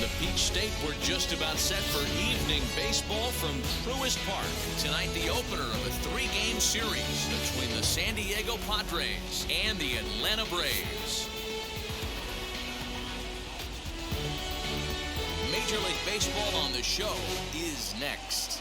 the Peach State, we're just about set for evening baseball from Truist Park. Tonight, the opener of a three-game series between the San Diego Padres and the Atlanta Braves. Major League Baseball on the show is next.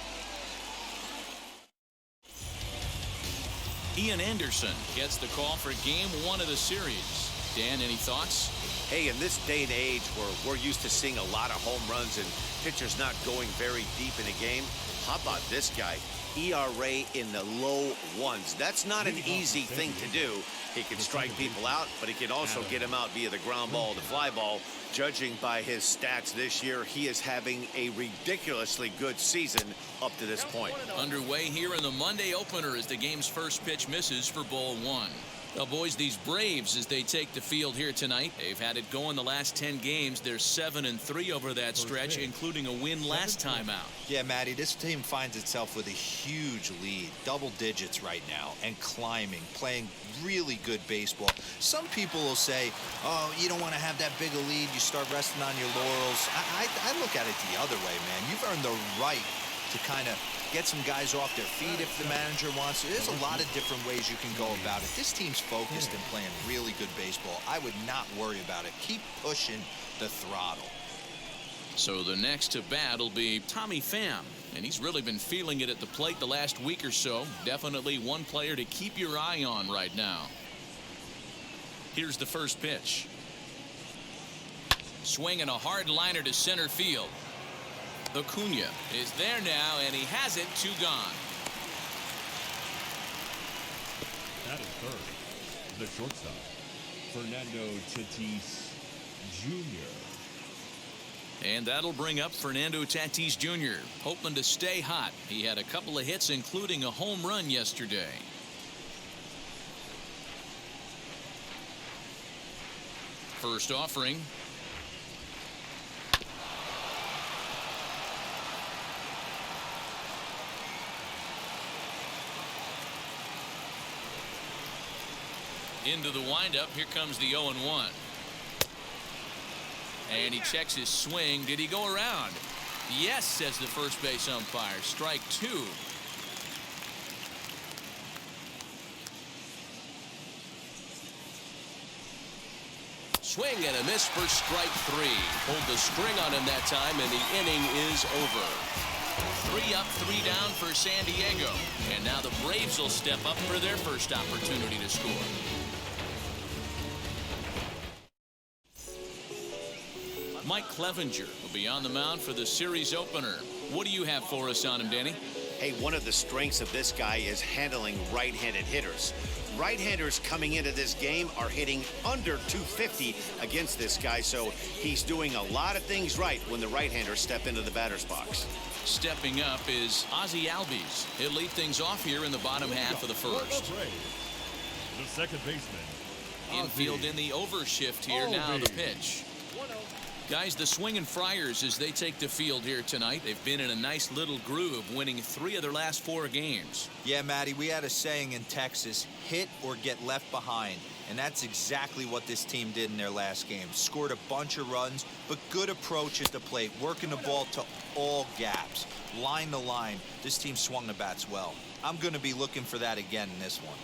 Ian Anderson gets the call for Game 1 of the series. Dan, any thoughts? Hey, in this day and age where we're used to seeing a lot of home runs and pitchers not going very deep in a game, how about this guy? ERA in the low ones. That's not an easy thing to do. He can strike people out, but he can also get them out via the ground ball, the fly ball. Judging by his stats this year, he is having a ridiculously good season up to this point. Underway here in the Monday opener as the game's first pitch misses for ball one. Now, boys, these Braves, as they take the field here tonight, they've had it going the last 10 games. They're 7-3 over that stretch, including a win last time out. Yeah, Matty, this team finds itself with a huge lead, double digits right now, and climbing, playing really good baseball. Some people will say, oh, you don't want to have that big a lead. You start resting on your laurels. I look at it the other way, man. You've earned the right to kind of get some guys off their feet if the manager wants to. There's a lot of different ways you can go about it. This team's focused and playing really good baseball. I would not worry about it. Keep pushing the throttle. So the next to bat will be Tommy Pham, and he's really been feeling it at the plate the last week or so. Definitely one player to keep your eye on right now. Here's the first pitch. Swinging a hard liner to center field. Acuna is there now, and he has it. 2 gone. That is third. The shortstop, Fernando Tatis Jr. And that'll bring up Fernando Tatis Jr. hoping to stay hot. He had a couple of hits, including a home run yesterday. First offering. Into the windup. Here comes the 0-1. And he checks his swing. Did he go around? Yes, says the first base umpire. Strike 2. Swing and a miss for strike 3. Pulled the string on him that time, and the inning is over. 3 up, 3 down for San Diego. And now the Braves will step up for their first opportunity to score. Mike Clevenger will be on the mound for the series opener. What do you have for us on him, Danny? Hey, one of the strengths of this guy is handling right-handed hitters. Right-handers coming into this game are hitting under 250 against this guy, so he's doing a lot of things right when the right-handers step into the batter's box. Stepping up is Ozzie Albies. He'll lead things off here in the bottom half of the first. The second baseman. Infield in the overshift here. Now the pitch. Guys, the swinging Friars as they take the field here tonight. They've been in a nice little groove, winning 3 of their last 4 games. Yeah, Matty, we had a saying in Texas, hit or get left behind. And that's exactly what this team did in their last game. Scored a bunch of runs, but good approach at the plate, working the ball to all gaps, line to line. This team swung the bats well. I'm going to be looking for that again in this one.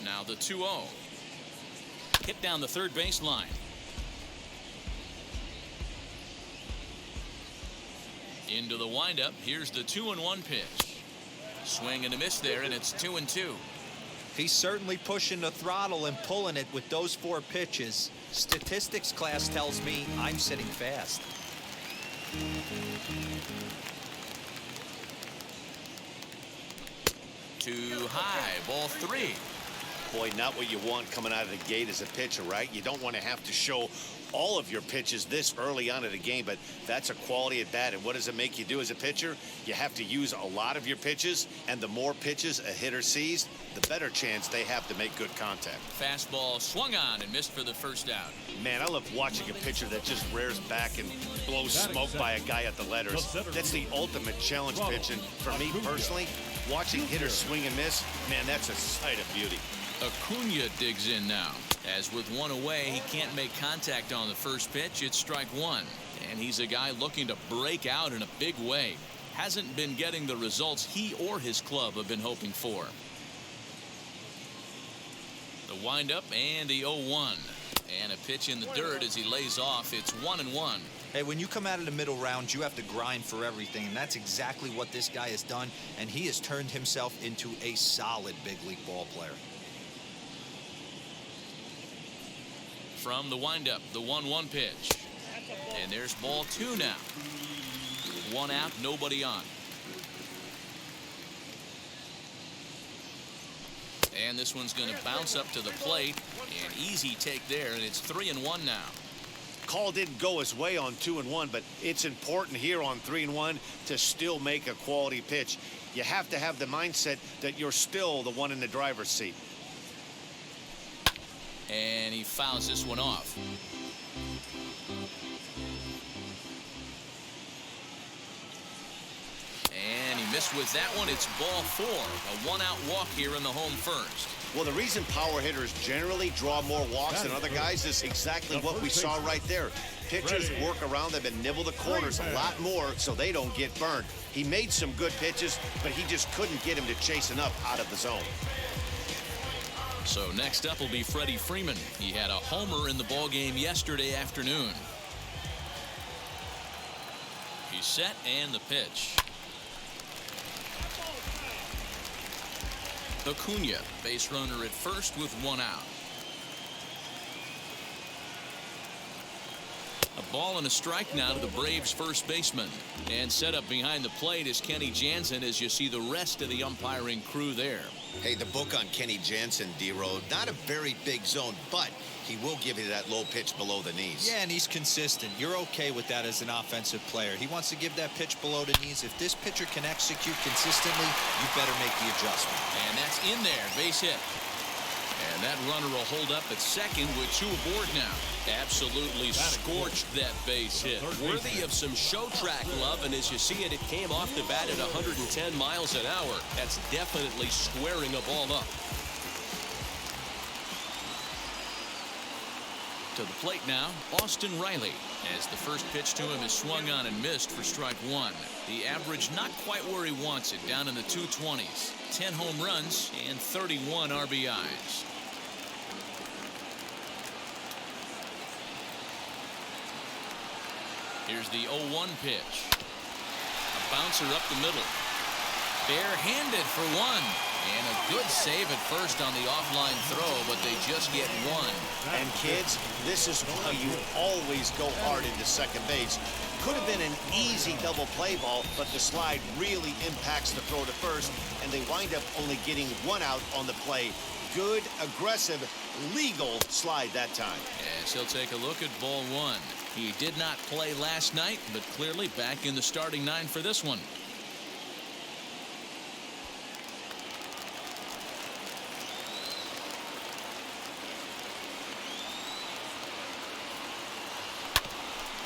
Now the 2-0. Hit down the third baseline. Into the windup. Here's the 2-1 pitch. Swing and a miss there, and it's 2-2. He's certainly pushing the throttle and pulling it with those 4 pitches. Statistics class tells me I'm sitting fast. Too high. Ball 3. Boy, not what you want coming out of the gate as a pitcher, right? You don't want to have to show all of your pitches this early on in the game, but that's a quality at bat. And what does it make you do as a pitcher? You have to use a lot of your pitches, and the more pitches a hitter sees, the better chance they have to make good contact. Fastball swung on and missed for the first out. Man, I love watching a pitcher that just rears back and blows smoke by a guy at the letters. That's the ultimate challenge pitch, and for me personally, watching hitters swing and miss, man, that's a sight of beauty. Acuna digs in now. As with one away, he can't make contact on the first pitch. It's strike one. And he's a guy looking to break out in a big way. Hasn't been getting the results he or his club have been hoping for. The windup and the 0-1. And a pitch in the dirt as he lays off. It's 1-1. Hey, when you come out of the middle rounds, you have to grind for everything, and that's exactly what this guy has done, and he has turned himself into a solid big league ball player. From the windup, the 1-1 pitch. And there's ball two now. One out, nobody on. And this one's going to bounce up to the plate. An easy take there, and it's 3-1 now. Call didn't go his way on 2-1, but it's important here on 3-1 to still make a quality pitch. You have to have the mindset that you're still the one in the driver's seat. And he fouls this one off. And he missed with that one. It's ball four. A one-out walk here in the home first. Well, the reason power hitters generally draw more walks than other guys is exactly what we saw right there. Pitchers work around them and nibble the corners a lot more so they don't get burned. He made some good pitches, but he just couldn't get him to chase enough out of the zone. So next up will be Freddie Freeman. He had a homer in the ballgame yesterday afternoon. He's set and the pitch. Acuna, base runner at first with one out. A ball and a strike now to the Braves first baseman. And set up behind the plate is Kenny Jansen as you see the rest of the umpiring crew there. Hey, the book on Kenny Jansen, D-Road, not a very big zone, but he will give you that low pitch below the knees. Yeah, and he's consistent. You're okay with that as an offensive player. He wants to give that pitch below the knees. If this pitcher can execute consistently, you better make the adjustment. And that's in there, base hit. And that runner will hold up at second with two aboard now. Absolutely scorched that base hit. Worthy of some show track love, and as you see it, it came off the bat at 110 miles an hour. That's definitely squaring a ball up. To the plate now, Austin Reilly, as the first pitch to him is swung on and missed for strike one. The average not quite where he wants it, down in the 220s. 10 home runs and 31 RBIs. Here's the 0-1 pitch. A bouncer up the middle. Barehanded for one. And a good save at first on the offline throw, but they just get one. And kids, this is why you always go hard into second base. Could have been an easy double play ball, but the slide really impacts the throw to first, and they wind up only getting one out on the play. Good, aggressive, legal slide that time. Yes, he'll take a look at ball one. He did not play last night, but clearly back in the starting nine for this one.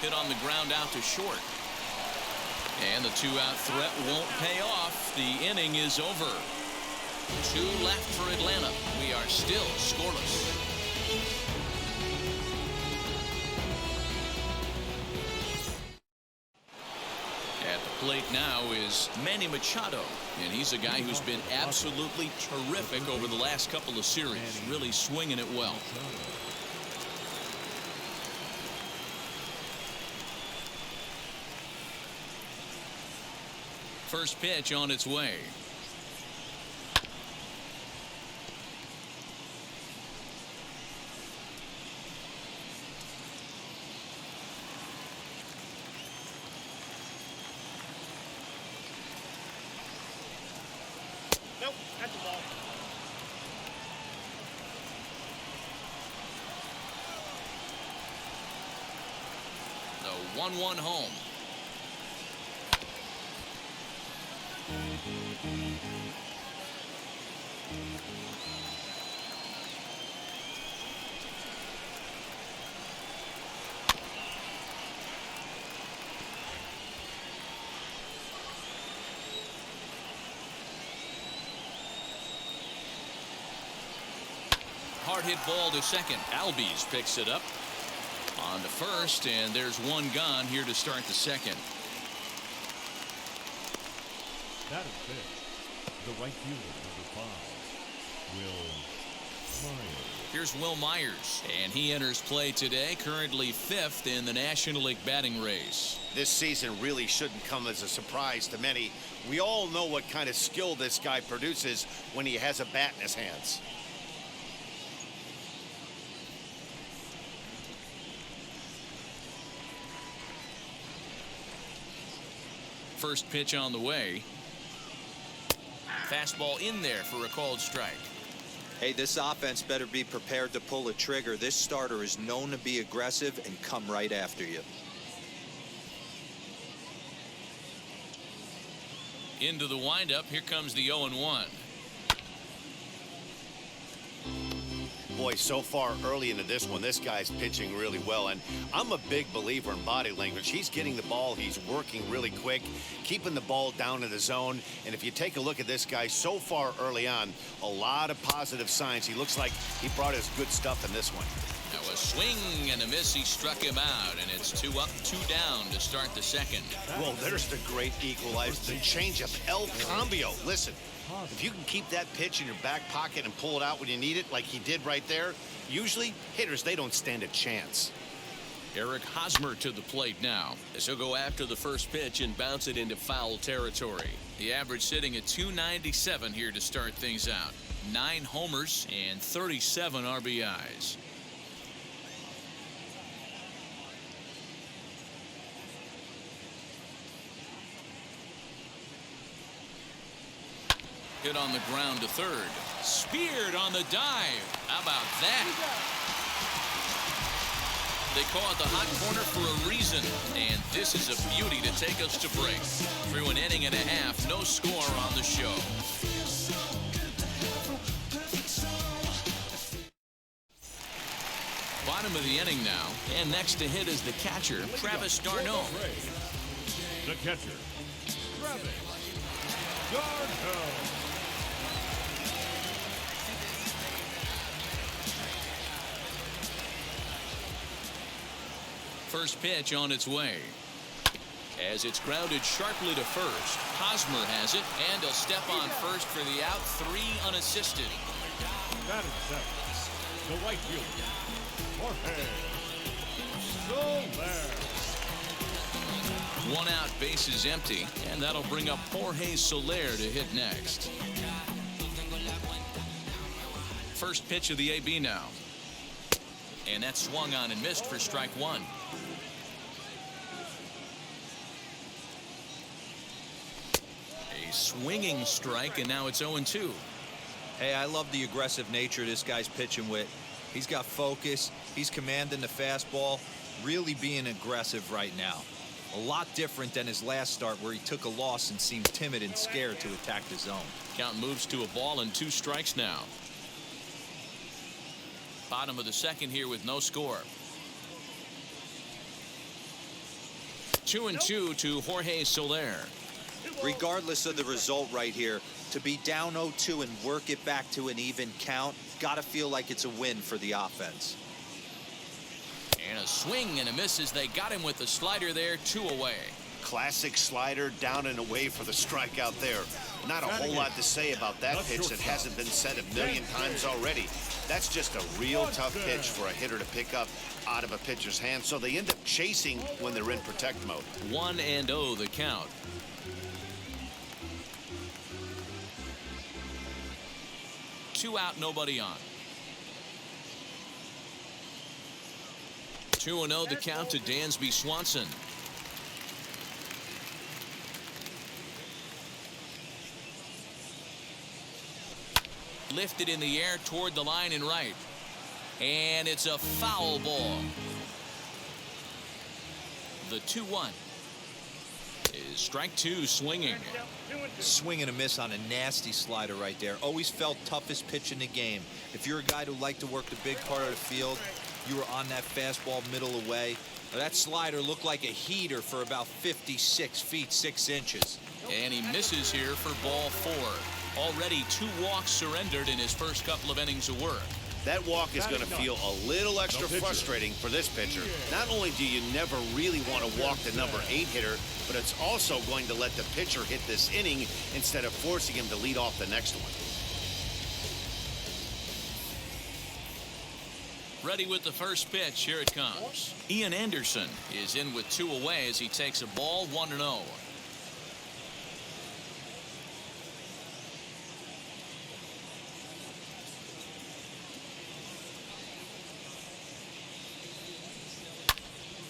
Hit on the ground out to short. And the two-out threat won't pay off. The inning is over. Two left for Atlanta. We are still scoreless. At the plate now is Manny Machado. And he's a guy who's been absolutely terrific over the last couple of series. Really swinging it well. First pitch on its way. Nope, that's the ball. The 1-1 home. hard hit ball to second. Albies picks it up on the first, and there's one gone here to start the second. That is pitch. The right fielder, number 5, Will Myers. Here's Will Myers, and he enters play today, currently 5th in the National League batting race. This season really shouldn't come as a surprise to many. We all know what kind of skill this guy produces when he has a bat in his hands. First pitch on the way. Fastball in there for a called strike. Hey, this offense better be prepared to pull a trigger. This starter is known to be aggressive and come right after you. Into the windup. Here comes the 0-1. Boy, so far early into this one, this guy's pitching really well, and I'm a big believer in body language. He's getting the ball, he's working really quick, keeping the ball down in the zone, and if you take a look at this guy so far early on, a lot of positive signs. He looks like he brought his good stuff in this one. Now a swing and a miss. He struck him out, and it's 2 up, 2 down to start the second. Well, there's the great equalizer, the changeup, El Cambio. Listen, if you can keep that pitch in your back pocket and pull it out when you need it, like he did right there, usually hitters, they don't stand a chance. Eric Hosmer to the plate now, as he'll go after the first pitch and bounce it into foul territory. The average sitting at 297 here to start things out. 9 homers and 37 RBIs. Hit on the ground to third. Speared on the dive. How about that? They call it the hot corner for a reason, and this is a beauty to take us to break. Through an inning and a half, no score on the show. Bottom of the inning now, and next to hit is the catcher, Travis d'Arnaud. The catcher, Travis d'Arnaud. First pitch on its way. As it's grounded sharply to first. Hosmer has it, and he'll step on first for the out. 3 unassisted. That is second. The right fielder, Jorge Solaire. 1 out, bases empty, and that'll bring up Jorge Solaire to hit next. First pitch of the AB now. And that's swung on and missed for strike 1. A swinging strike, and now it's 0-2. Hey, I love the aggressive nature this guy's pitching with. He's got focus. He's commanding the fastball. Really being aggressive right now. A lot different than his last start where he took a loss and seemed timid and scared to attack the zone. Count moves to a ball and 2 strikes now. Bottom of the second here with no score. 2-2 to Jorge Solaire. Regardless of the result right here, to be down 0-2 and work it back to an even count, gotta feel like it's a win for the offense. And a swing and a miss as they got him with the slider there. 2 away. Classic slider, down and away for the strikeout there. Not a whole lot to say about that pitch that hasn't been said a million times already. That's just a real tough pitch for a hitter to pick up out of a pitcher's hand, so they end up chasing when they're in protect mode. 1-0 the count. Two out, nobody on. 2-0 the count to Dansby Swanson. Lifted in the air toward the line and right. And it's a foul ball. The 2-1 is strike 2 swinging. Swing and a miss on a nasty slider right there. Always felt toughest pitch in the game. If you're a guy who liked to work the big part of the field, you were on that fastball middle away. That slider looked like a heater for about 56 feet 6 inches. And he misses here for ball 4. Already 2 walks surrendered in his first couple of innings of work. That walk is going to feel a little extra frustrating for this pitcher. Not only do you never really want to walk the number 8 hitter, but it's also going to let the pitcher hit this inning instead of forcing him to lead off the next one. Ready with the first pitch. Here it comes. Ian Anderson is in with 2 away as he takes a ball 1-0.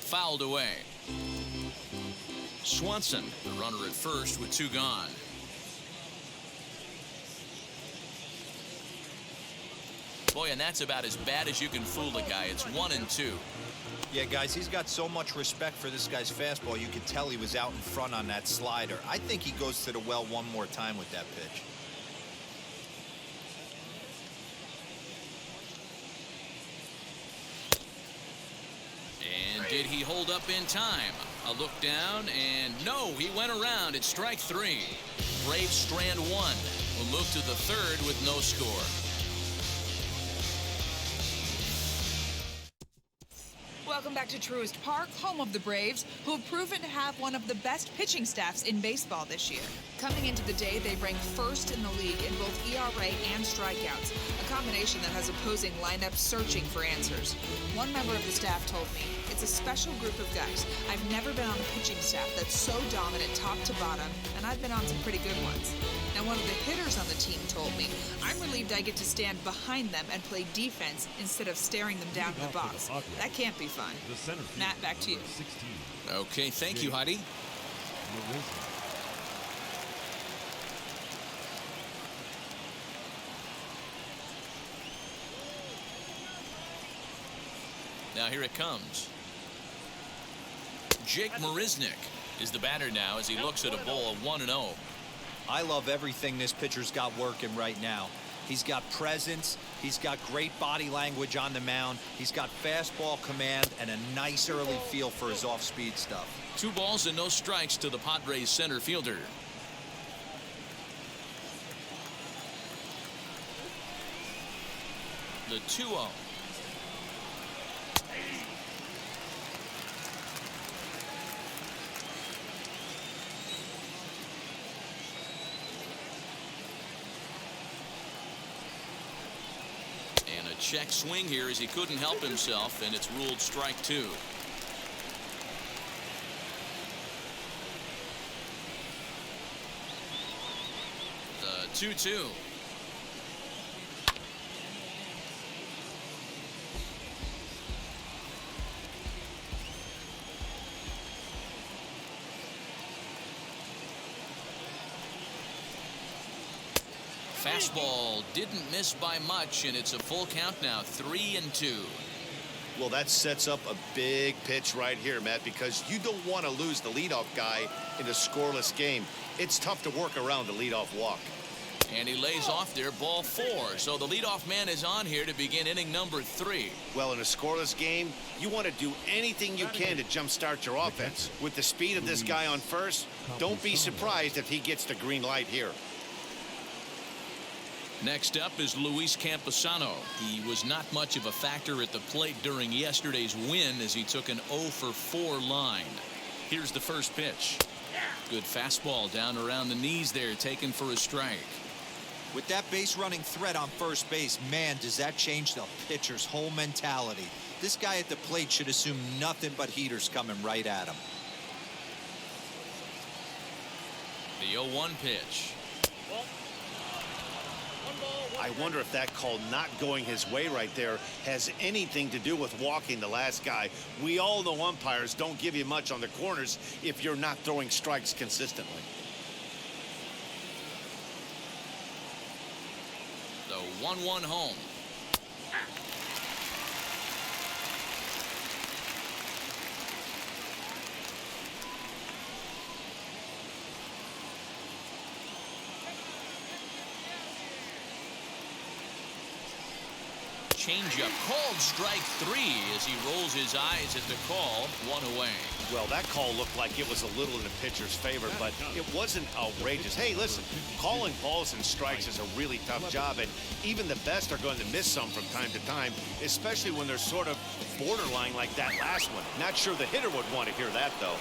Fouled away. Swanson, the runner at first with 2 gone. Boy, and that's about as bad as you can fool a guy. It's 1-2. Yeah, guys, he's got so much respect for this guy's fastball. You could tell he was out in front on that slider. I think he goes to the well one more time with that pitch. And did he hold up in time? A look down, and no, he went around. It's strike 3. Braves strand 1. We'll move to the 3rd with no score. Welcome back to Truist Park, home of the Braves, who have proven to have one of the best pitching staffs in baseball this year. Coming into the day, they rank first in the league in both ERA and strikeouts, a combination that has opposing lineups searching for answers. One member of the staff told me, "It's a special group of guys. I've never been on a pitching staff that's so dominant top to bottom, and I've been on some pretty good ones." Now, one of the hitters on the team told me, "I'm relieved I get to stand behind them and play defense instead of staring them down in the box. That can't be fun." Matt, back to you. Okay, thank you, Heidi. Now here it comes. Jake Marisnick is the batter now as he looks at a ball 1-0. I love everything this pitcher's got working right now. He's got presence. He's got great body language on the mound. He's got fastball command and a nice early feel for his off-speed stuff. 2 balls and no strikes to the Padres center fielder. The 2-0. Check swing here as he couldn't help himself, and it's ruled strike 2. The 2-2. Fastball didn't miss by much, and it's a full count now, 3-2. Well, that sets up a big pitch right here, Matt, because you don't want to lose the leadoff guy in a scoreless game. It's tough to work around the leadoff walk. And he lays off there, ball 4. So the leadoff man is on here to begin inning number 3. Well, in a scoreless game, you want to do anything you can to jumpstart your offense. With the speed of this guy on first, don't be surprised if he gets the green light here. Next up is Luis Camposano. He was not much of a factor at the plate during yesterday's win as he took an 0-for-4 line. Here's the first pitch. Good fastball down around the knees there, taken for a strike. With that base running threat on first base, man, does that change the pitcher's whole mentality. This guy at the plate should assume nothing but heaters coming right at him. The 0-1 pitch. I wonder if that call not going his way right there has anything to do with walking the last guy. We all know umpires don't give you much on the corners if you're not throwing strikes consistently. The 1-1 home. changeup. Called strike 3 as he rolls his eyes at the call. 1 away. Well, that call looked like it was a little in the pitcher's favor, but it wasn't outrageous. Hey, listen, calling balls and strikes is a really tough job, and even the best are going to miss some from time to time, especially when they're sort of borderline like that last one. Not sure the hitter would want to hear that, though.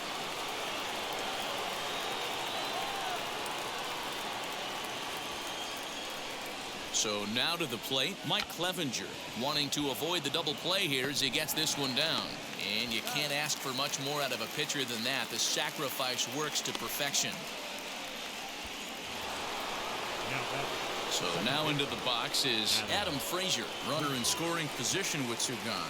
So now to the plate, Mike Clevenger, wanting to avoid the double play here as he gets this one down. And you can't ask for much more out of a pitcher than that. The sacrifice works to perfection. So now into the box is Adam Frazier, runner in scoring position with 2 gone.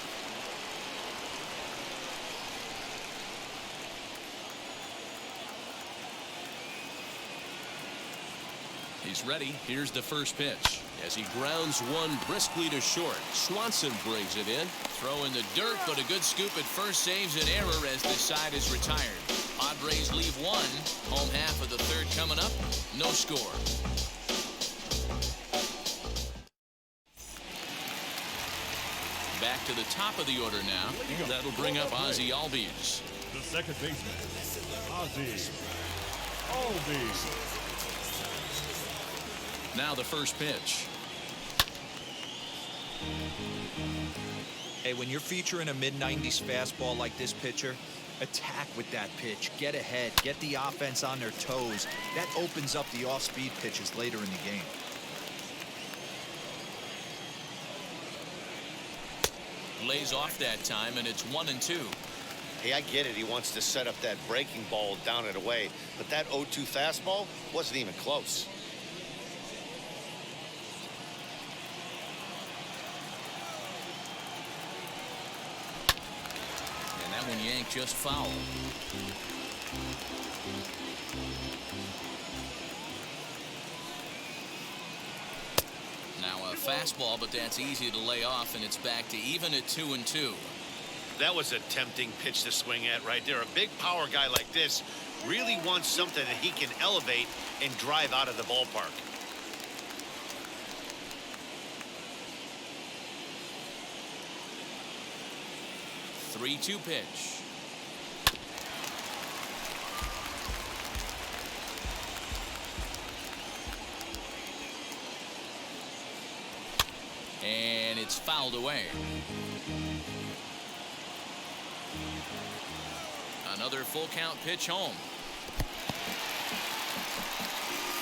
He's ready. Here's the first pitch as he grounds one briskly to short. Swanson brings it in. Throw in the dirt, but a good scoop at first saves an error as the side is retired. Padres leave 1. Home half of the 3rd coming up. No score. Back to the top of the order now. That'll bring up Ozzie Albies. The second baseman, Ozzie Albies. Now the first pitch. Hey, when you're featuring a mid-90s fastball like this pitcher, attack with that pitch. Get ahead. Get the offense on their toes. That opens up the off-speed pitches later in the game. Lays off that time, and it's 1-2. Hey, I get it. He wants to set up that breaking ball down and away, but that 0-2 fastball wasn't even close. That one yanked just foul. Now a fastball, but that's easy to lay off, and it's back to even at 2-2. That was a tempting pitch to swing at right there. A big power guy like this really wants something that he can elevate and drive out of the ballpark. 3-2 pitch. And it's fouled away. Another full count pitch home.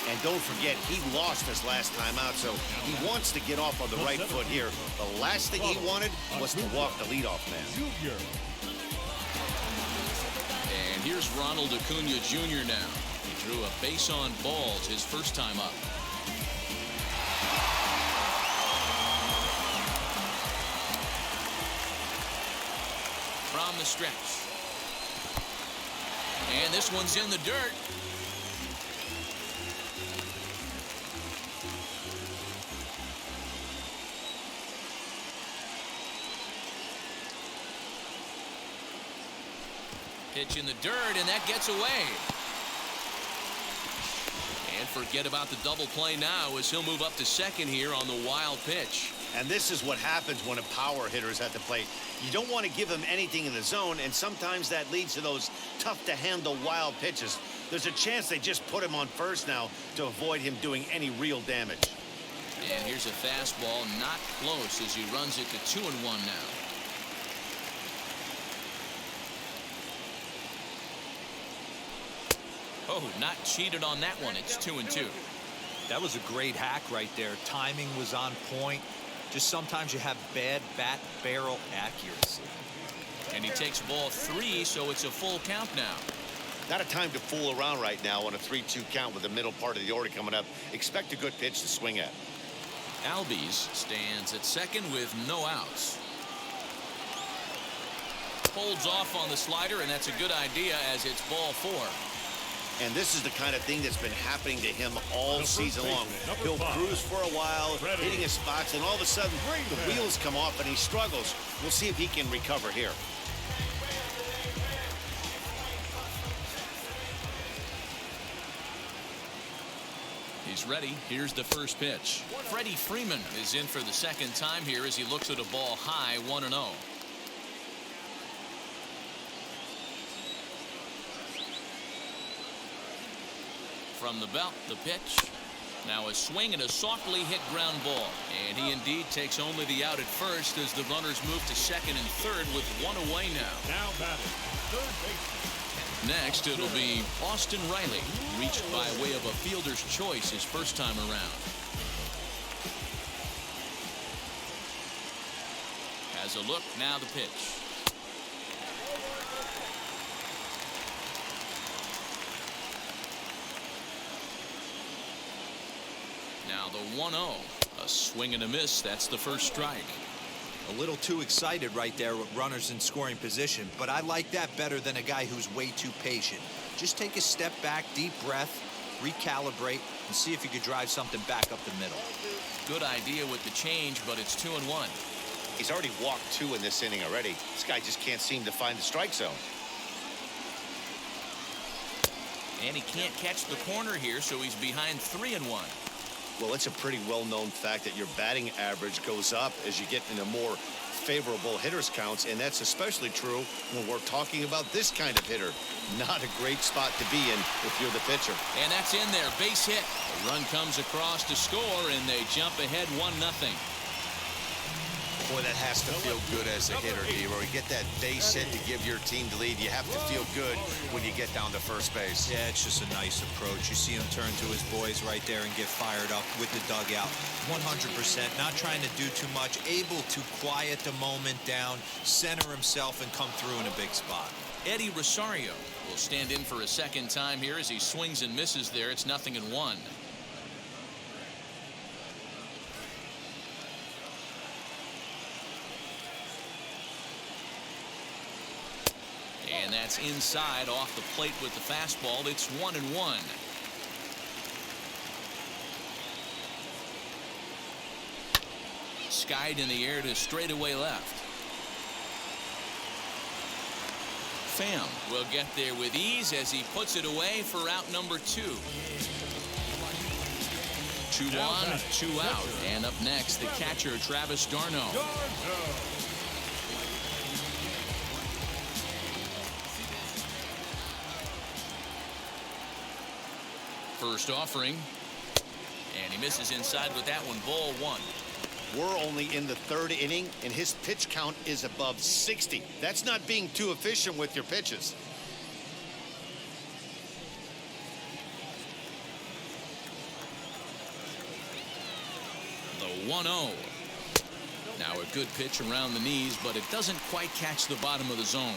And don't forget, he lost his last time out, so he wants to get off on the right foot here. The last thing he wanted was to walk the leadoff man. And here's Ronald Acuna Jr. now. He drew a base on balls his first time up. From the stretch. And this one's in the dirt. Pitch in the dirt, and that gets away. And forget about the double play now as he'll move up to second here on the wild pitch. And this is what happens when a power hitter is at the plate. You don't want to give him anything in the zone, and sometimes that leads to those tough-to-handle wild pitches. There's a chance they just put him on first now to avoid him doing any real damage. And here's a fastball not close as he runs it to 2-1 now. Oh, not cheated on that one. It's 2-2. That was a great hack right there. Timing was on point. Just sometimes you have bad bat barrel accuracy. And he takes ball 3, so it's a full count now. Not a time to fool around right now on a 3-2 count with the middle part of the order coming up. Expect a good pitch to swing at. Albies stands at second with no outs. Holds off on the slider, and that's a good idea as it's ball 4. And this is the kind of thing that's been happening to him all season long. He'll cruise for a while, hitting his spots, and all of a sudden, the wheels come off and he struggles. We'll see if he can recover here. He's ready. Here's the first pitch. Freddie Freeman is in for the second time here as he looks at a ball high, 1-0. From the belt, the pitch. Now a swing and a softly hit ground ball. And he indeed takes only the out at first as the runners move to second and third with one away now. Now batting, third baseman. Next, it'll be Austin Reilly, reached by way of a fielder's choice his first time around. Has a look, now the pitch. Now the 1-0, a swing and a miss. That's the first strike. A little too excited right there with runners in scoring position, but I like that better than a guy who's way too patient. Just take a step back, deep breath, recalibrate, and see if you could drive something back up the middle. Good idea with the change, but it's 2-1. He's already walked 2 in this inning already. This guy just can't seem to find the strike zone. And he can't catch the corner here, so he's behind 3-1. Well, it's a pretty well-known fact that your batting average goes up as you get into more favorable hitters counts, and that's especially true when we're talking about this kind of hitter. Not a great spot to be in if you're the pitcher. And that's in there, base hit. A run comes across to score, and they jump ahead 1-0. Boy, that has to feel good as a hitter, D-Roy. You get that base hit to give your team the lead. You have to feel good when you get down to first base. Yeah, it's just a nice approach. You see him turn to his boys right there and get fired up with the dugout. 100%, not trying to do too much, able to quiet the moment down, center himself, and come through in a big spot. Eddie Rosario will stand in for a second time here as he swings and misses there. It's 0-1. And that's inside off the plate with the fastball. It's 1-1. Skied in the air to straightaway left. Pham will get there with ease as he puts it away for out number 2. 2 on, 2 out. And up next, the catcher, Travis d'Arnaud. First offering, and he misses inside with that one. Ball 1. We're only in the 3rd inning, and his pitch count is above 60. That's not being too efficient with your pitches. The 1-0. Now a good pitch around the knees, but it doesn't quite catch the bottom of the zone.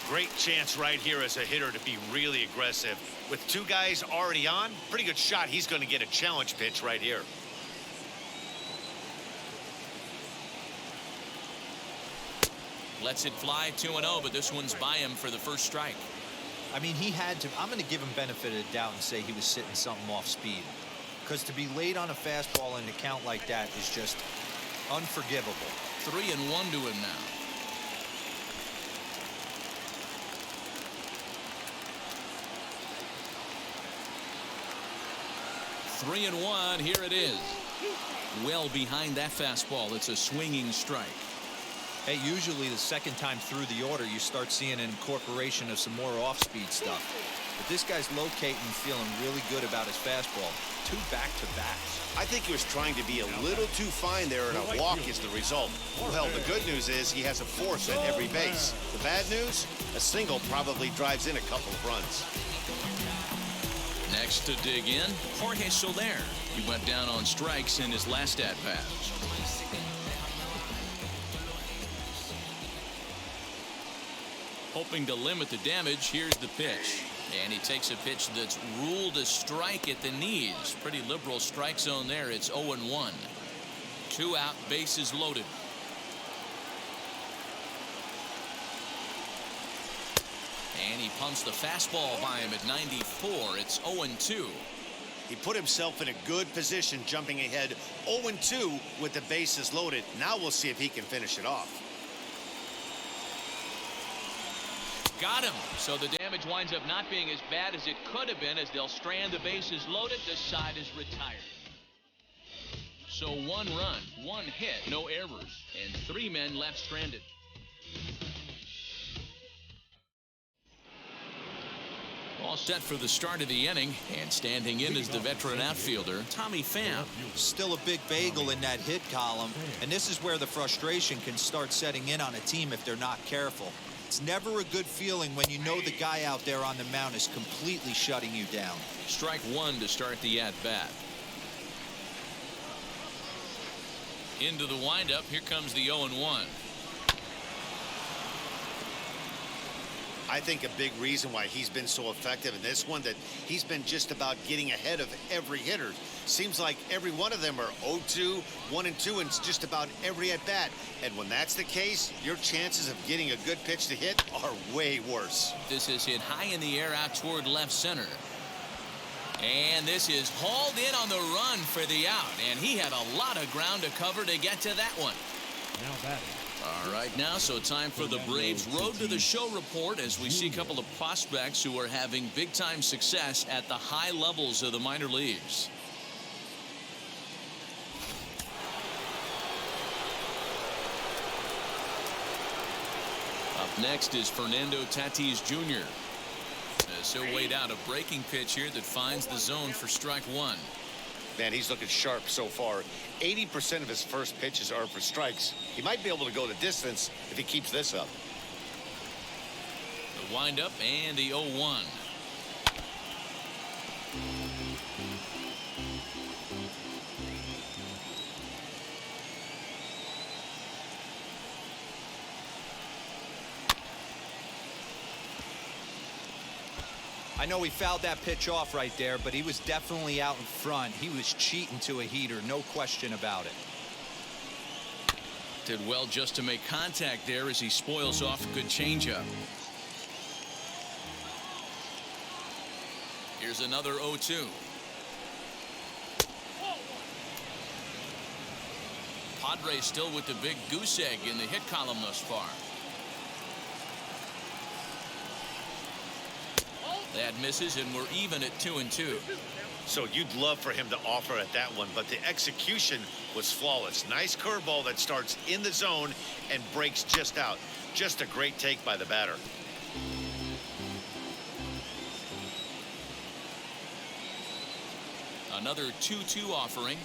Great chance right here as a hitter to be really aggressive. With 2 guys already on, pretty good shot. He's going to get a challenge pitch right here. Lets it fly 2-0, but this one's by him for the first strike. I mean, he had to. I'm going to give him benefit of the doubt and say he was sitting something off speed. Because to be late on a fastball in a count like that is just unforgivable. 3-1 to him now. 3-1. Here it is. Well behind that fastball. It's a swinging strike. Hey, usually the second time through the order, you start seeing an incorporation of some more off-speed stuff. But this guy's locating, feeling really good about his fastball. 2 back-to-backs. I think he was trying to be a little too fine there, and a walk is the result. Well, the good news is he has a 4th at every base. The bad news, a single probably drives in a couple of runs. Next to dig in, Jorge Solaire. He went down on strikes in his last at-bat. Hoping to limit the damage, here's the pitch. And he takes a pitch that's ruled a strike at the knees. Pretty liberal strike zone there. It's 0-1. 2 out, bases loaded. And he pumps the fastball by him at 94. It's 0-2. He put himself in a good position, jumping ahead 0-2 with the bases loaded. Now we'll see if he can finish it off. Got him. So the damage winds up not being as bad as it could have been, as they'll strand the bases loaded. The side is retired. So 1 run, 1 hit, no errors, and 3 men left stranded. All set for the start of the inning, and standing in is the veteran outfielder, Tommy Pham. Still a big bagel in that hit column, and this is where the frustration can start setting in on a team if they're not careful. It's never a good feeling when you know the guy out there on the mound is completely shutting you down. Strike 1 to start the at-bat. Into the windup, here comes the 0-1. I think a big reason why he's been so effective in this one, that he's been just about getting ahead of every hitter. Seems like every one of them are 0-2, 1-2, and just about every at bat. And when that's the case, your chances of getting a good pitch to hit are way worse. This is hit high in the air out toward left center. And this is hauled in on the run for the out. And he had a lot of ground to cover to get to that one. Now batting. All right, now so time for the Braves Road to the Show report, as we see a couple of prospects who are having big-time success at the high levels of the minor leagues. Up next is Fernando Tatis Jr. As he'll wait out a breaking pitch here that finds the zone for strike 1. Man, he's looking sharp so far. 80% of his first pitches are for strikes. He might be able to go the distance if he keeps this up. The windup and the 0-1. I know he fouled that pitch off right there, but he was definitely out in front. He was cheating to a heater, no question about it. Did well just to make contact there as he spoils off a good changeup. Here's another 0-2. Padres still with the big goose egg in the hit column thus far. That misses, and we're even at 2-2. So you'd love for him to offer at that one, but the execution was flawless. Nice curveball that starts in the zone and breaks just out. Just a great take by the batter. Another 2-2 offering.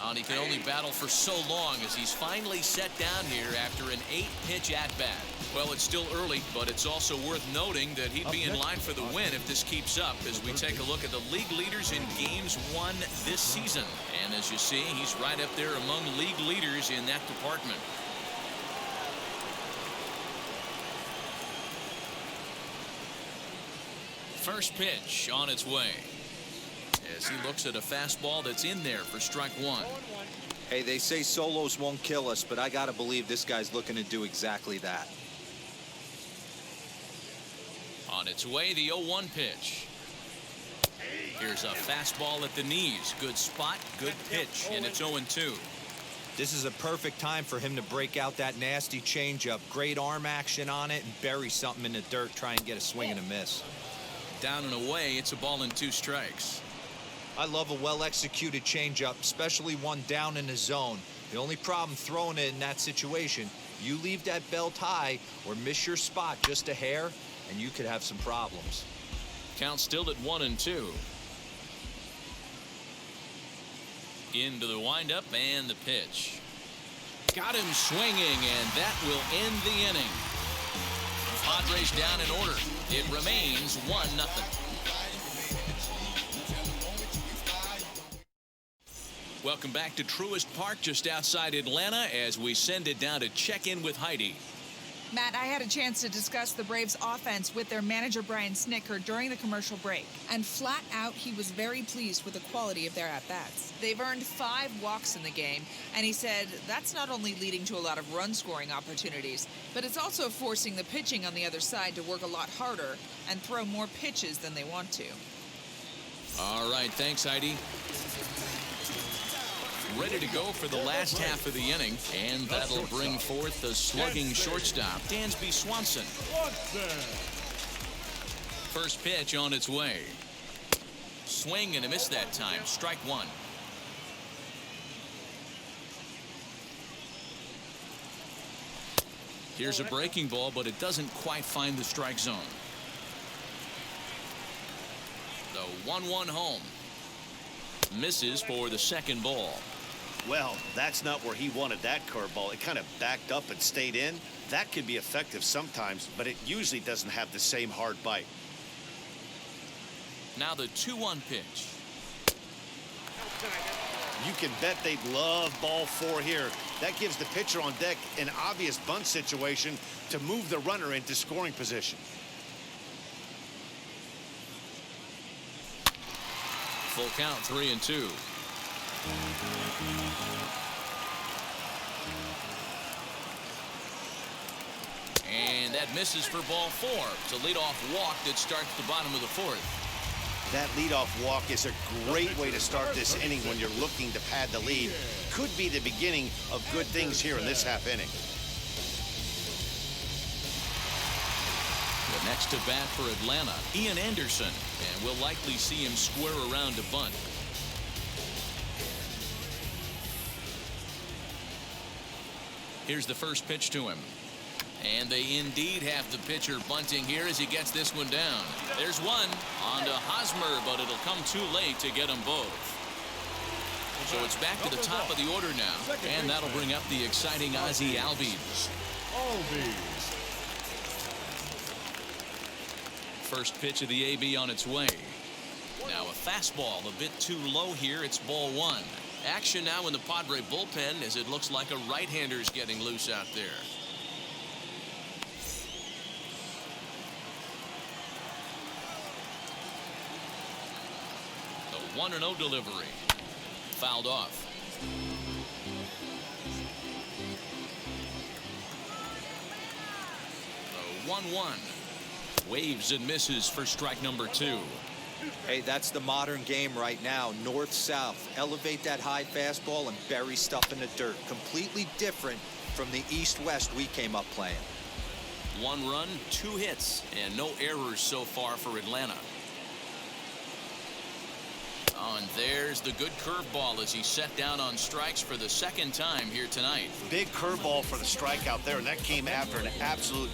And he can only battle for so long as he's finally set down here after an 8-pitch at-bat. Well, it's still early, but it's also worth noting that he'd be in line for the win if this keeps up, as we take a look at the league leaders in games won this season. And as you see, he's right up there among league leaders in that department. First pitch on its way, as he looks at a fastball that's in there for strike 1. Hey, they say solos won't kill us, but I gotta believe this guy's looking to do exactly that. On its way, the 0-1 pitch. Here's a fastball at the knees. Good spot, good pitch, and it's 0-2. This is a perfect time for him to break out that nasty changeup. Great arm action on it and bury something in the dirt, try and get a swing and a miss. Down and away, it's a ball and 2 strikes. I love a well-executed changeup, especially one down in the zone. The only problem throwing it in that situation, you leave that belt high or miss your spot just a hair, and you could have some problems. Count still at 1-2. Into the windup and the pitch. Got him swinging, and that will end the inning. Padres down in order. It remains 1-0. Welcome back to Truist Park, just outside Atlanta, as we send it down to check in with Heidi. Matt, I had a chance to discuss the Braves offense with their manager Brian Snitker during the commercial break, and flat out he was very pleased with the quality of their at-bats. They've earned 5 walks in the game, and he said that's not only leading to a lot of run-scoring opportunities, but it's also forcing the pitching on the other side to work a lot harder and throw more pitches than they want to. All right, thanks, Heidi. ready to go for the last half of the inning, and that'll bring forth the slugging shortstop, Dansby Swanson. First pitch on its way. Swing and a miss that time. Strike one. Here's a breaking ball, but it doesn't quite find the strike zone. The 1-1 home. Misses for the second ball. Well, that's not where he wanted that curveball. It kind of backed up and stayed in. That could be effective sometimes, but it usually doesn't have the same hard bite. Now the 2-1 pitch. You can bet they'd love ball 4 here. That gives the pitcher on deck an obvious bunt situation to move the runner into scoring position. Full count, 3-2. And that misses for ball 4. It's a leadoff walk that starts the bottom of the 4th. That leadoff walk is a great way to start this inning when you're looking to pad the lead. Could be the beginning of good things here in this half inning. The next to bat for Atlanta, Ian Anderson, and we'll likely see him square around to bunt. Here's the first pitch to him. And they indeed have the pitcher bunting here as he gets this one down. There's one on to Hosmer, but it'll come too late to get them both. So it's back to the top of the order now, and that'll bring up the exciting Ozzie Albies. First pitch of the AB on its way. Now a fastball a bit too low here. It's ball 1. Action now in the Padre bullpen as it looks like a right-hander's getting loose out there. The 1-0 delivery. Fouled off. The 1-1. Waves and misses for strike number 2. Hey, that's the modern game right now. North-south. Elevate that high fastball and bury stuff in the dirt. Completely different from the east-west we came up playing. 1 run, 2 hits, and no errors so far for Atlanta. Oh, and there's the good curveball as he's set down on strikes for the second time here tonight. Big curveball for the strikeout there, and that came after an absolute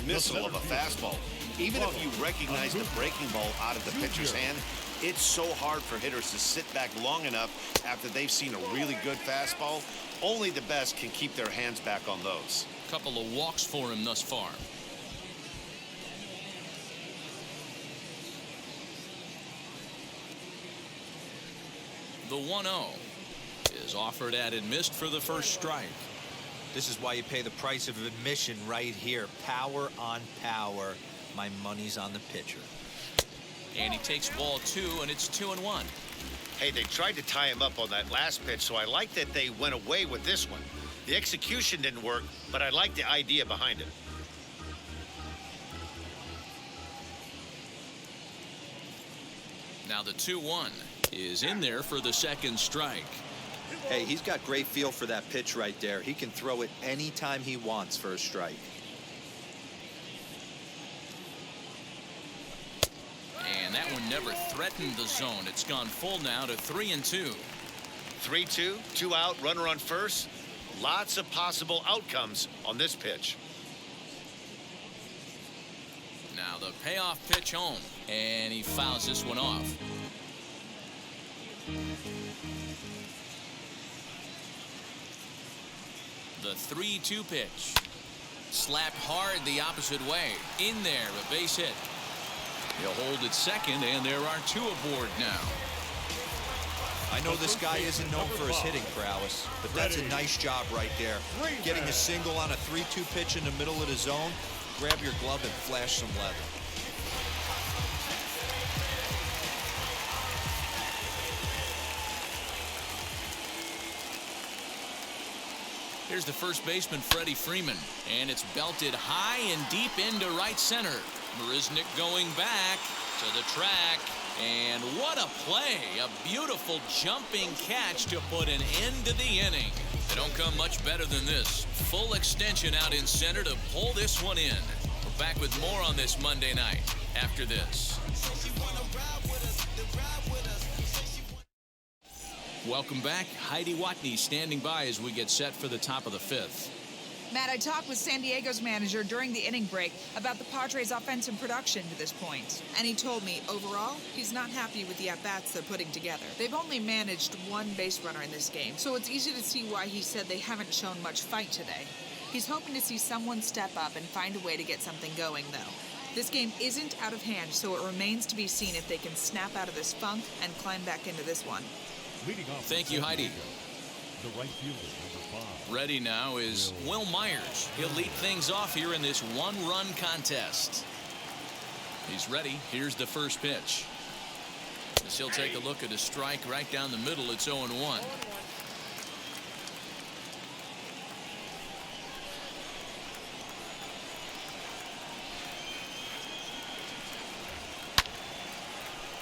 missile of a fastball. Even if you recognize the breaking ball out of the pitcher's hand, it's so hard for hitters to sit back long enough after they've seen a really good fastball. Only the best can keep their hands back on those. Couple of walks for him thus far. The 1-0 is offered at and missed for the first strike. This is why you pay the price of admission right here. Power on power. My money's on the pitcher. And he takes ball 2, and it's 2-1. Hey, they tried to tie him up on that last pitch, so I like that they went away with this one. The execution didn't work, but I like the idea behind it. Now the 2-1 is in there for the second strike. Hey, he's got great feel for that pitch right there. He can throw it anytime he wants for a strike. And that one never threatened the zone. It's gone full now to 3-2. 3-2, 2 out, runner on first. Lots of possible outcomes on this pitch. Now the payoff pitch home, and he fouls this one off. The 3-2 pitch. Slapped hard the opposite way. In there, a base hit. He'll hold it second, and there are 2 aboard now. I know this guy isn't known for his hitting prowess, but that's a nice job right there. Getting a single on a 3-2 pitch in the middle of the zone. Grab your glove and flash some leather. Here's the first baseman, Freddie Freeman, and it's belted high and deep into right center. Marisnick going back to the track, And what a play. A beautiful jumping catch to put an end to the inning. They don't come much better than this. Full extension out in center to pull this one in. We're back with more on this Monday night after this. Welcome back. Heidi Watney standing by as we get set for the top of the fifth. Matt, I talked with San Diego's manager during the inning break about the Padres' offensive production to this point. And he told me, overall, he's not happy with the at-bats they're putting together. They've only managed one base runner in this game, so it's easy to see why he said they haven't shown much fight today. He's hoping to see someone step up and find a way to get something going, though. This game isn't out of hand, so it remains to be seen if they can snap out of this funk and climb back into this one. Thank you, Heidi. The right fielder, number 5. Ready now is Will Myers. He'll lead things off here in this one-run contest. He's ready. Here's the first pitch. As he'll take a look at a strike right down the middle. It's 0-1.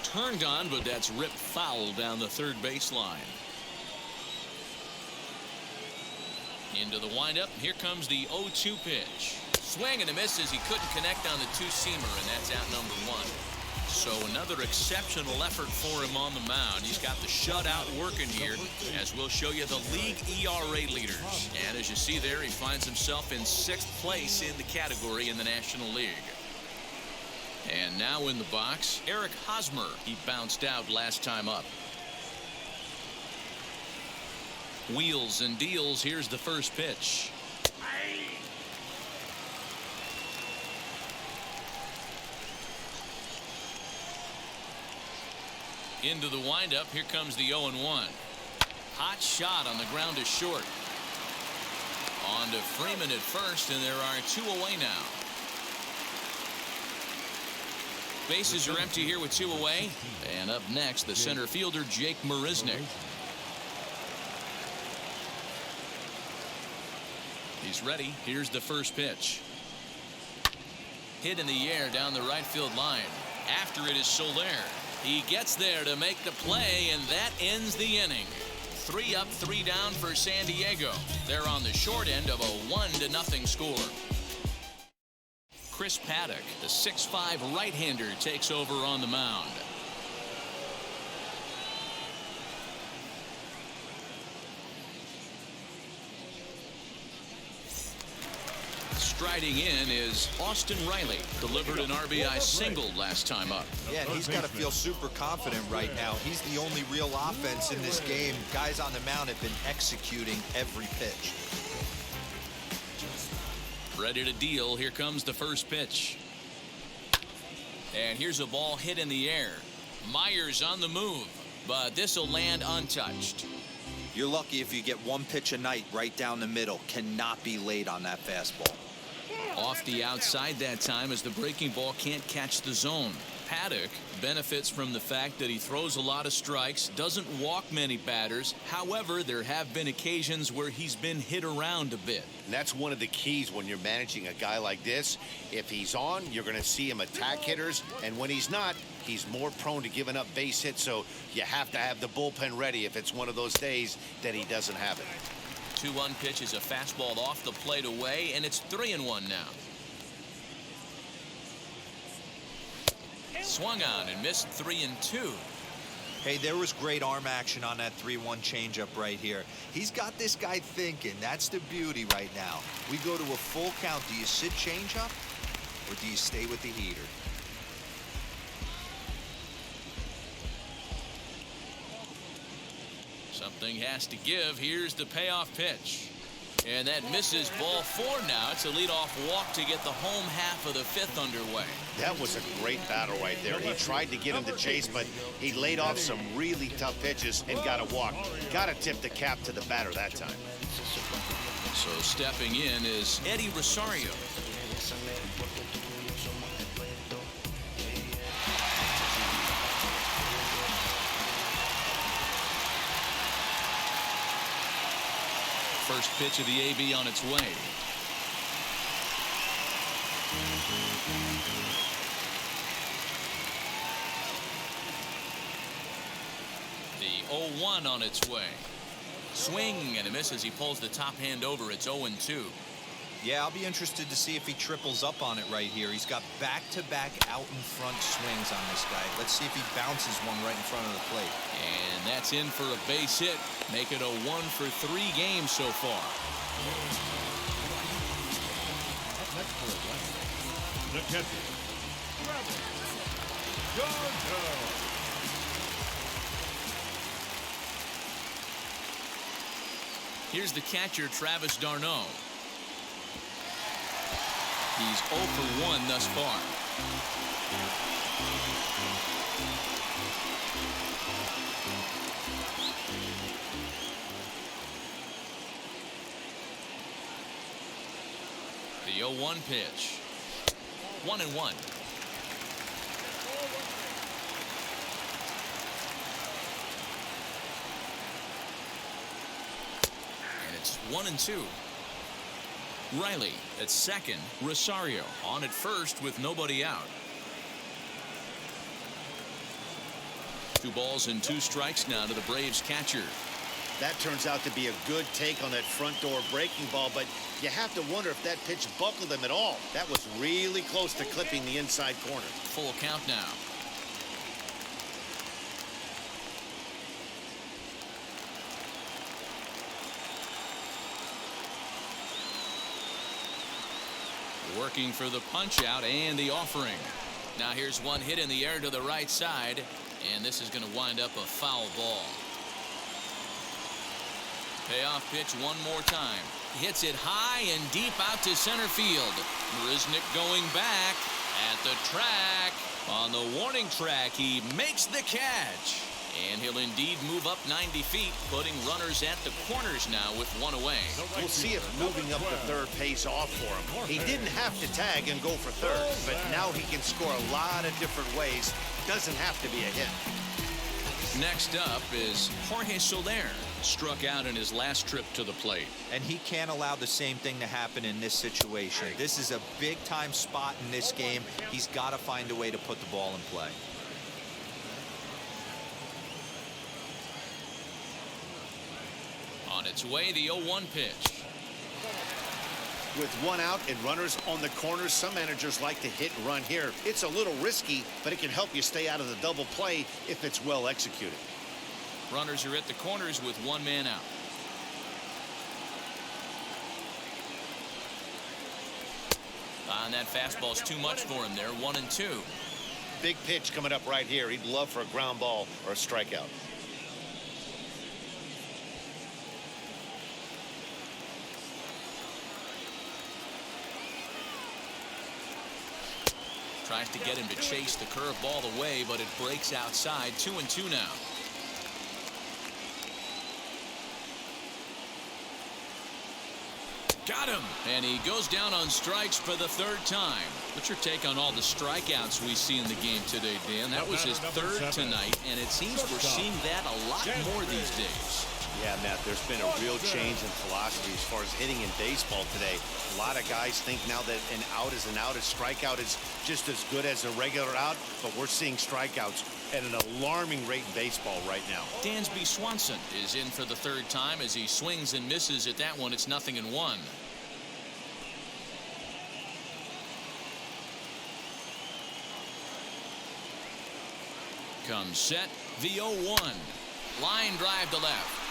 Turned on, but that's ripped foul down the third baseline. Into the windup. Here comes the 0-2 pitch. Swing and a miss as he couldn't connect on the two-seamer, and that's out number 1. So another exceptional effort for him on the mound. He's got the shutout working here, as we'll show you the league ERA leaders. And as you see there, he finds himself in 6th place in the category in the National League. And now in the box, Eric Hosmer. He bounced out last time up. Wheels and deals. Here's the first pitch. Into the windup. Here comes the 0-1. Hot shot on the ground to short. On to Freeman at first, and there are 2 away now. Bases are empty here with 2 away. And up next, the center fielder, Jake Marisnick. He's ready. Here's the first pitch. Hit in the air down the right field line. After it is Solaire. He gets there to make the play, and that ends the inning. 3 up, 3 down for San Diego. They're on the short end of a 1-0 score. Chris Paddock, the 6'5" right-hander, takes over on the mound. Striding in is Austin Reilly. Delivered an RBI single last time up. Yeah, and he's got to feel super confident right now. He's the only real offense in this game. Guys on the mound have been executing every pitch. Ready to deal. Here comes the first pitch. And here's a ball hit in the air. Myers on the move, but this will land untouched. You're lucky if you get one pitch a night right down the middle. Cannot be late on that fastball. Off the outside that time as the breaking ball can't catch the zone. Paddock benefits from the fact that he throws a lot of strikes, doesn't walk many batters. However, there have been occasions where he's been hit around a bit. And that's one of the keys when you're managing a guy like this. If he's on, you're going to see him attack hitters, and when he's not, he's more prone to giving up base hits, so you have to have the bullpen ready if it's one of those days that he doesn't have it. 2-1 pitch is a fastball off the plate away, and it's 3-1 now. Swung on and missed 3-2. Hey, there was great arm action on that 3-1 changeup right here. He's got this guy thinking. That's the beauty right now. We go to a full count. Do you sit changeup or do you stay with the heater? Something has to give. Here's the payoff pitch. And that misses. Ball 4 now. It's a leadoff walk to get the home half of the 5th underway. That was a great battle right there. He tried to get him to chase, but he laid off some really tough pitches and got a walk. Got to tip the cap to the batter that time. So stepping in is Eddie Rosario. First pitch of the AB on its way. The 0-1 on its way. Swing and a miss as he pulls the top hand over. It's 0-2. Yeah, I'll be interested to see if he triples up on it right here. He's got back-to-back out-in-front swings on this guy. Let's see if he bounces one right in front of the plate. And that's in for a base hit. Make it a 1 for 3 games so far. Up next for Atlanta, the catcher, Jorge. Here's the catcher, Travis d'Arnaud. He's 0 for 1 thus far. The 0-1 pitch. 1-1. And it's 1-2. Reilly at second. Rosario on at first with nobody out. 2 balls and 2 strikes now to the Braves catcher. That turns out to be a good take on that front door breaking ball, but you have to wonder if that pitch buckled him at all. That was really close to clipping the inside corner. Full count now. Working for the punch out and the offering. Now here's one hit in the air to the right side, and this is going to wind up a foul ball. Payoff pitch one more time. Hits it high and deep out to center field. Marisnick going back at the track. On the warning track, he makes the catch. And he'll indeed move up 90 feet, putting runners at the corners now with 1 away. We'll see if moving up the third pays off for him. He didn't have to tag and go for third, but now he can score a lot of different ways. Doesn't have to be a hit. Next up is Jorge Solaire. Struck out in his last trip to the plate. And he can't allow the same thing to happen in this situation. This is a big-time spot in this game. He's got to find a way to put the ball in play. On its way, the 0-1 pitch. With 1 out and runners on the corners, some managers like to hit and run here. It's a little risky, but it can help you stay out of the double play if it's well executed. Runners are at the corners with 1 man out. And that fastball's too much for him there. 1-2. Big pitch coming up right here. He'd love for a ground ball or a strikeout. Tries to get him to chase the curveball away, but it breaks outside. 2-2 now. Got him. And he goes down on strikes for the 3rd time. What's your take on all the strikeouts we see in the game today, Dan? That was his 3rd tonight, and it seems we're seeing that a lot more these days. Yeah, Matt, there's been a real change in philosophy as far as hitting in baseball today. A lot of guys think now that an out is an out, a strikeout is just as good as a regular out, but we're seeing strikeouts at an alarming rate in baseball right now. Dansby Swanson is in for the 3rd time as he swings and misses at that one. It's 0-1. Comes set. The 0-1. Line drive to left.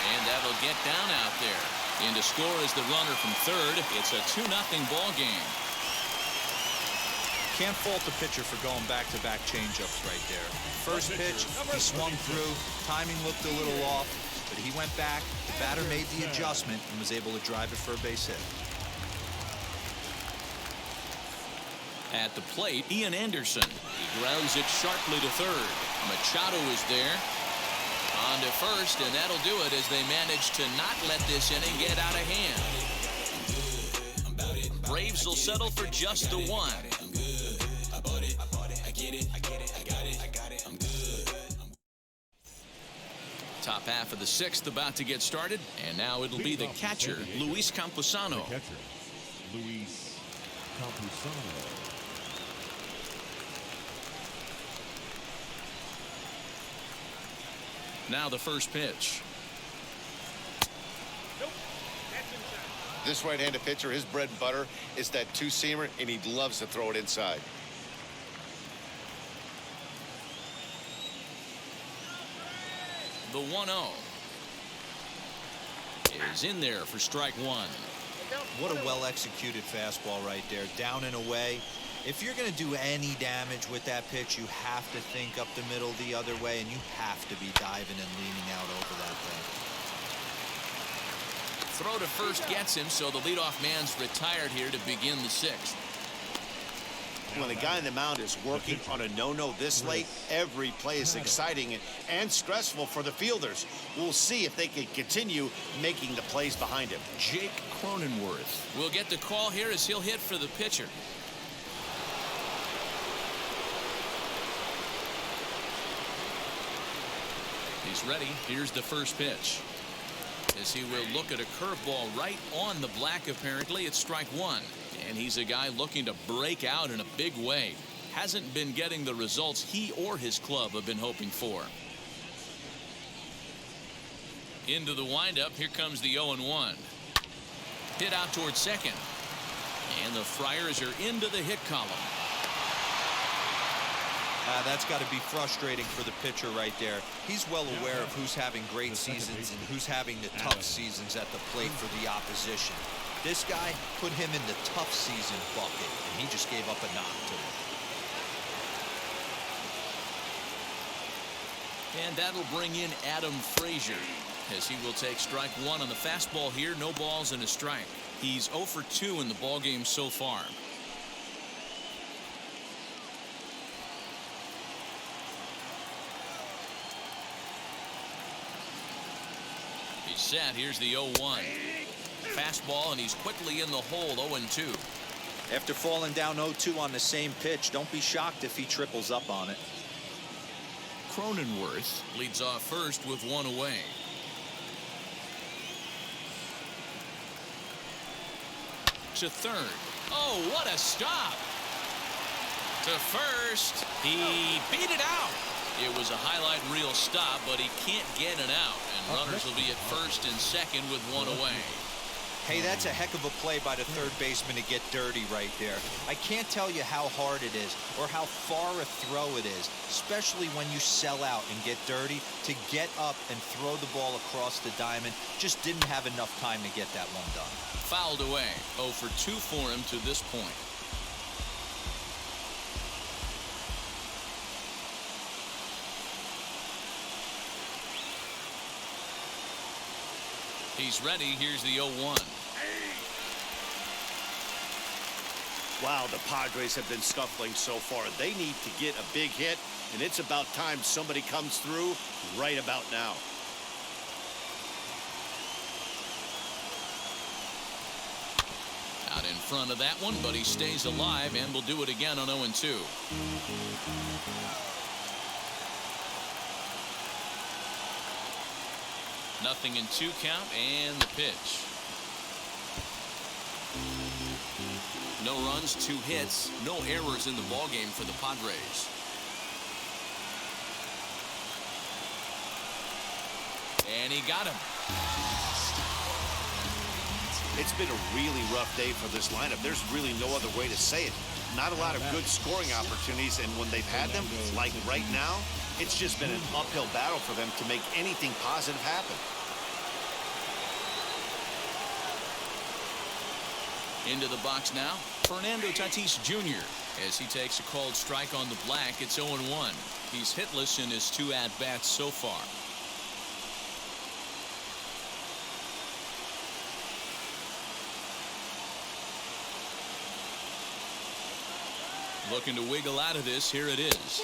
And that'll get down out there. In to score is the runner from 3rd. It's a 2-0 ball game. Can't fault the pitcher for going back-to-back changeups right there. First pitch, he swung through. Timing looked a little off, but he went back. The batter made the adjustment and was able to drive it for a base hit. At the plate, Ian Anderson. He grounds it sharply to 3rd. Machado is there. On to 1st, and that'll do it as they manage to not let this inning get out of hand. Braves will settle for just the 1. Top half of the 6th about to get started, and now it'll be the catcher, Luis Camposano. The catcher, Luis Camposano. Now the first pitch. This right-handed pitcher, his bread and butter is that two-seamer, and he loves to throw it inside. The 1-0 is in there for strike one. What a well-executed fastball right there, down and away. If you're going to do any damage with that pitch, you have to think up the middle the other way, and you have to be diving and leaning out over that thing. Throw to first gets him, so the leadoff man's retired here to begin the sixth. When a guy in the mound is working on a no-no this late, every play is exciting and stressful for the fielders. We'll see if they can continue making the plays behind him. Jake Cronenworth will get the call here as he'll hit for the pitcher. He's ready. Here's the first pitch. As he will look at a curveball right on the black, apparently. It's strike one. And he's a guy looking to break out in a big way. Hasn't been getting the results he or his club have been hoping for. Into the windup. Here comes the 0-1. Hit out towards second. And the Friars are into the hit column. That's got to be frustrating for the pitcher right there. He's well aware of who's having great seasons and who's having the tough seasons at the plate for the opposition. This guy put him in the tough season bucket, and he just gave up a knock to him. And that'll bring in Adam Frazier, as he will take strike one on the fastball here. No balls and a strike. He's 0 for 2 in the ballgame so far. He's set. Here's the 0-1. Fastball, and he's quickly in the hole. 0-2. After falling down 0-2 on the same pitch, don't be shocked if he triples up on it. Cronenworth leads off first with one away. To third. Oh, what a stop. To first. He beat it out. It was a highlight reel stop, but he can't get it out. And runners will be at first and second with one away. Hey, that's a heck of a play by the third baseman to get dirty right there. I can't tell you how hard it is or how far a throw it is, especially when you sell out and get dirty. To get up and throw the ball across the diamond, just didn't have enough time to get that one done. Fouled away. 0 for 2 for him to this point. He's ready. Here's the 0-1. Wow, the Padres have been scuffling so far. They need to get a big hit, and it's about time somebody comes through right about now. Out in front of that one, but he stays alive and will do it again on 0-2. Nothing in 2 count, and the pitch. No runs, 2 hits, no errors in the ballgame for the Padres. And he got him. It's been a really rough day for this lineup. There's really no other way to say it. Not a lot of good scoring opportunities, and when they've had them, like right now, it's just been an uphill battle for them to make anything positive happen. Into the box now, Fernando Tatis Jr. as he takes a called strike on the black. It's 0-1. He's hitless in his 2 at-bats so far. Looking to wiggle out of this. Here it is.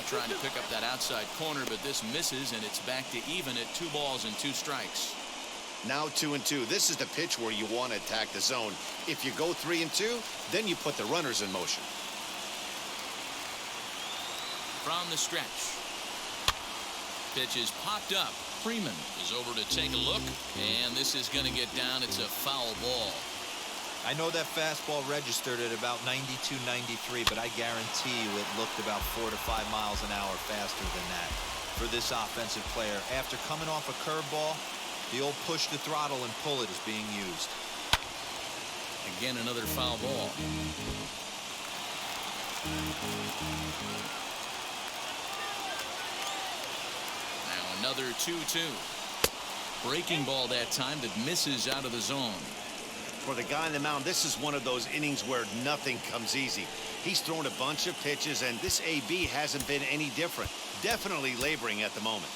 Trying to pick up that outside corner, but this misses, and it's back to even at 2 balls and 2 strikes. Now 2-2. This is the pitch where you want to attack the zone. If you go 3-2, then you put the runners in motion. From the stretch. Pitch is popped up. Freeman is over to take a look, and this is going to get down. It's a foul ball. I know that fastball registered at about 92, 93, but I guarantee you it looked about 4 to 5 miles an hour faster than that for this offensive player. After coming off a curveball, the old push the throttle and pull it is being used. Again, another foul ball. Now another 2-2. Breaking ball that time that misses out of the zone. For the guy on the mound, this is one of those innings where nothing comes easy. He's thrown a bunch of pitches, and this AB hasn't been any different. Definitely laboring at the moment.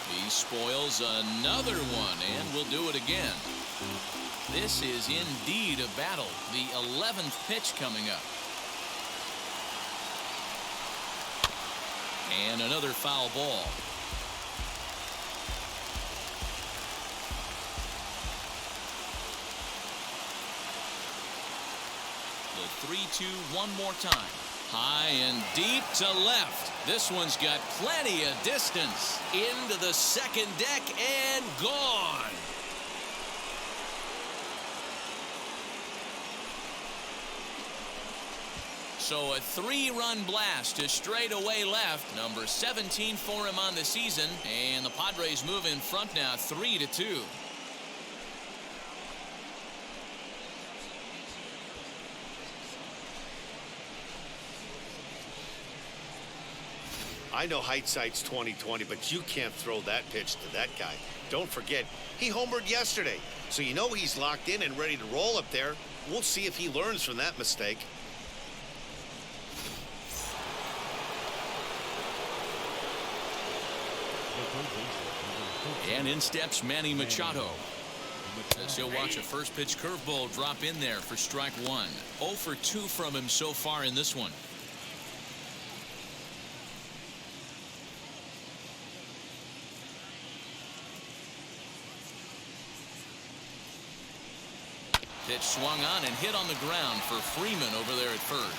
He spoils another one, and will do it again. This is indeed a battle. The 11th pitch coming up. And another foul ball. The 3-2 one more time. High and deep to left. This one's got plenty of distance. Into the second deck and gone. So a 3-run blast to straightaway left. Number 17 for him on the season. And the Padres move in front now 3-2. I know hindsight's 20/20, but you can't throw that pitch to that guy. Don't forget, he homered yesterday. So you know he's locked in and ready to roll up there. We'll see if he learns from that mistake. And in steps Manny Machado. As he'll watch a first pitch curveball drop in there for strike 1. 0 for 2 from him so far in this one. Pitch swung on and hit on the ground for Freeman over there at first.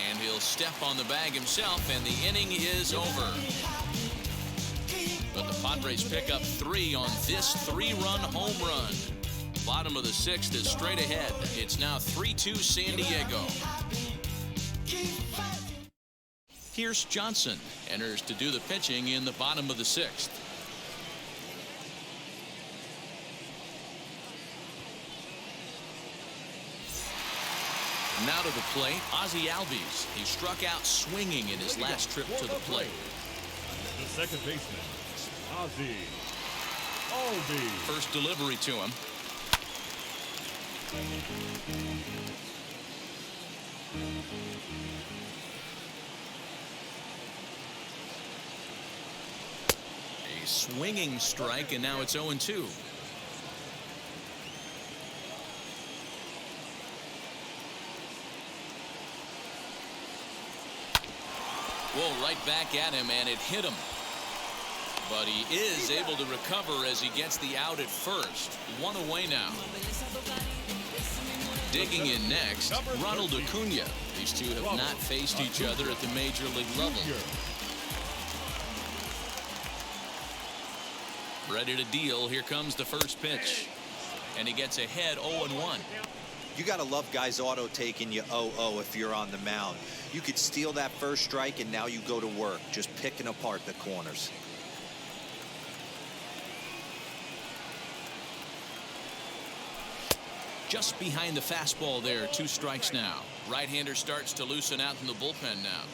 And he'll step on the bag himself, and the inning is over. But the Padres pick up 3 on this 3-run home run. Bottom of the 6th is straight ahead. It's now 3-2 San Diego. Pierce Johnson enters to do the pitching in the bottom of the 6th. Now to the plate, Ozzie Albies. He struck out swinging in his last trip to the plate. The second baseman, Ozzie Albies. First delivery to him. A swinging strike, and now it's 0-2. Whoa, right back at him, and it hit him. But he is able to recover as he gets the out at first. 1 away now. Digging in next, Ronald Acuna. These two have not faced each other at the major league level. Ready to deal. Here comes the first pitch. And he gets ahead 0-1. You got to love guys auto taking you 0-0 if you're on the mound. You could steal that first strike, and now you go to work, just picking apart the corners. Just behind the fastball there, 2 strikes now. Right-hander starts to loosen out in the bullpen now.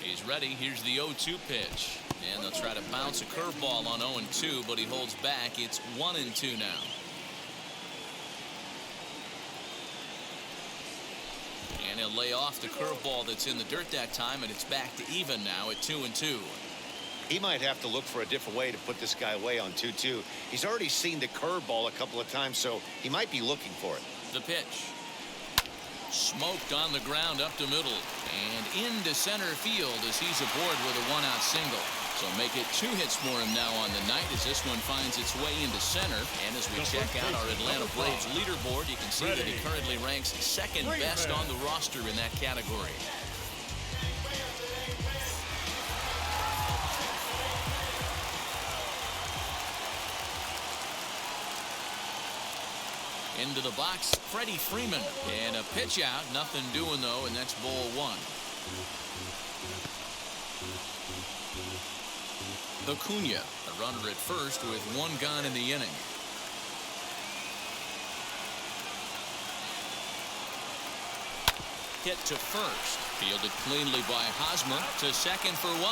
He's ready. Here's the 0-2 pitch. And they'll try to bounce a curveball on 0-2, but he holds back. It's 1-2 now. And he'll lay off the curveball that's in the dirt that time, and it's back to even now at 2-2. He might have to look for a different way to put this guy away on 2-2. He's already seen the curveball a couple of times, so he might be looking for it. The pitch. Smoked on the ground up to middle and into center field as he's aboard with a one-out single. So make it 2 hits for him now on the night as this one finds its way into center. And as we check out our Atlanta Braves leaderboard, you can see that he currently ranks second best on the roster in that category. Into the box, Freddie Freeman. And a pitch out, nothing doing though, and that's ball 1. Acuna, a runner at first with 1 gone in the inning. Hit to first. Fielded cleanly by Hosmer to second for 1.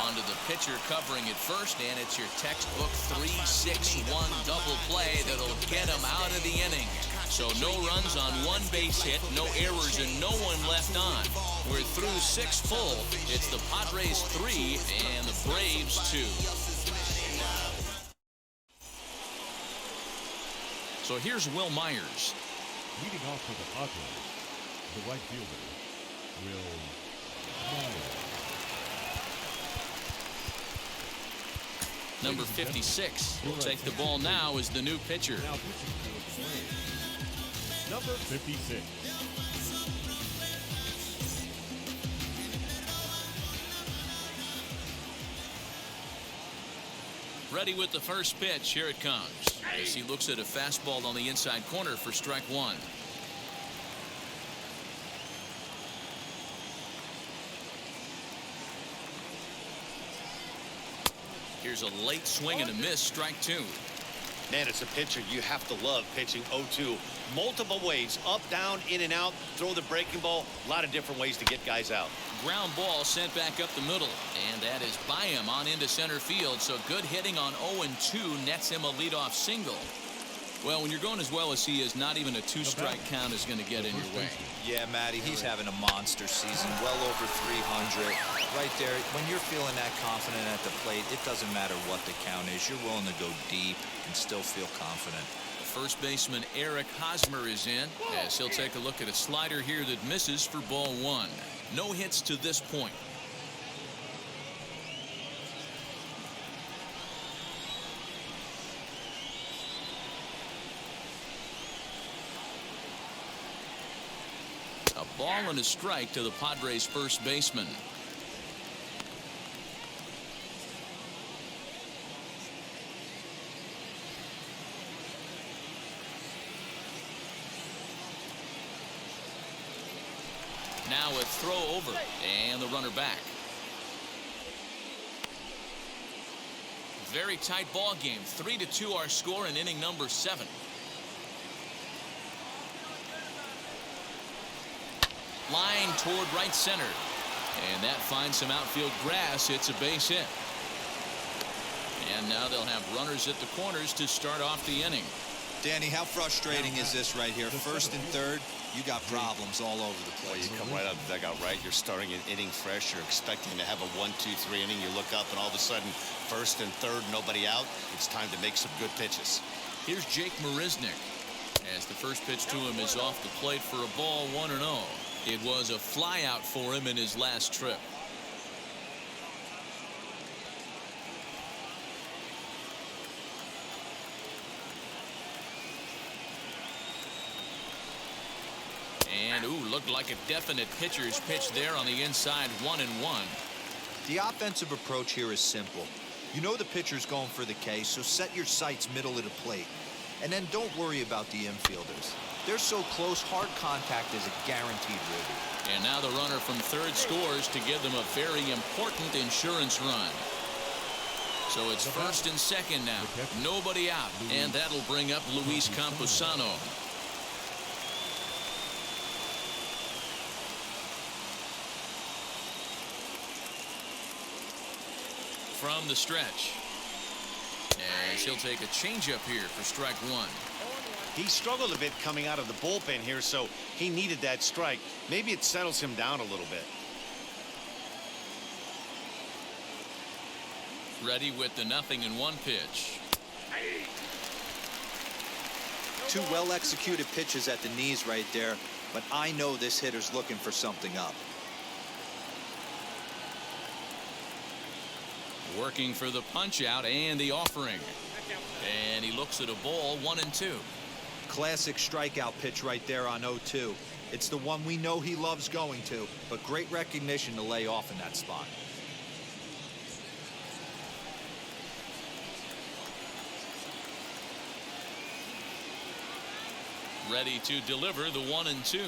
Onto the pitcher covering at first, and it's your textbook 3-6-1 double play that'll get him out of the inning. So no runs on 1 base hit, no errors, and no one left on. We're through 6 full. It's the Padres 3 and the Braves 2. So here's Will Myers. Leading off for the Padres, the right fielder, Will Myers. Number 56 will take the ball now as the new pitcher. Now pitching for the Braves, number 56. Ready with the first pitch. Here it comes. As he looks at a fastball on the inside corner for strike 1. Here's a late swing and a miss, strike 2. Man, it's a pitcher you have to love pitching 0-2. Multiple ways, up, down, in and out, throw the breaking ball. A lot of different ways to get guys out. Ground ball sent back up the middle, and that is by him on into center field. So good hitting on 0-2 nets him a leadoff single. Well, when you're going as well as he is, not even a 2-strike count is going to get in your way. Yeah, Matty, he's having a monster season, well over 300. Right there, when you're feeling that confident at the plate, it doesn't matter what the count is. You're willing to go deep and still feel confident. First baseman Eric Hosmer is in as he'll take a look at a slider here that misses for ball 1. No hits to this point. A ball and a strike to the Padres first baseman. Now a throw over and the runner back. Very tight ball game. 3-2 our score in inning number 7. Line toward right center. And that finds some outfield grass. It's a base hit. And now they'll have runners at the corners to start off the inning. Danny, how frustrating is this right here? First and third, you got problems all over the place. You come right out of the dugout, right? You're starting an inning fresh. You're expecting to have a 1-2-3 inning. You look up, and all of a sudden, first and third, nobody out. It's time to make some good pitches. Here's Jake Marisnick as the first pitch to him is off the plate for a ball 1-0. It was a flyout for him in his last trip. And, ooh, looked like a definite pitcher's pitch there on the inside, 1-1. The offensive approach here is simple. You know the pitcher's going for the K, so set your sights middle of the plate. And then don't worry about the infielders. They're so close, hard contact is a guaranteed ribby. And now the runner from third scores to give them a very important insurance run. So it's first and second now. Nobody out. And that'll bring up Luis Camposano. From the stretch. As he'll take a changeup here for strike 1. He struggled a bit coming out of the bullpen here, so he needed that strike. Maybe it settles him down a little bit. Ready with the 0-1 pitch. Two well-executed pitches at the knees right there, but I know this hitter's looking for something up. Working for the punch out and the offering. And he looks at a ball, 1-2. Classic strikeout pitch right there on 0-2. It's the one we know he loves going to, but great recognition to lay off in that spot. Ready to deliver the 1-2.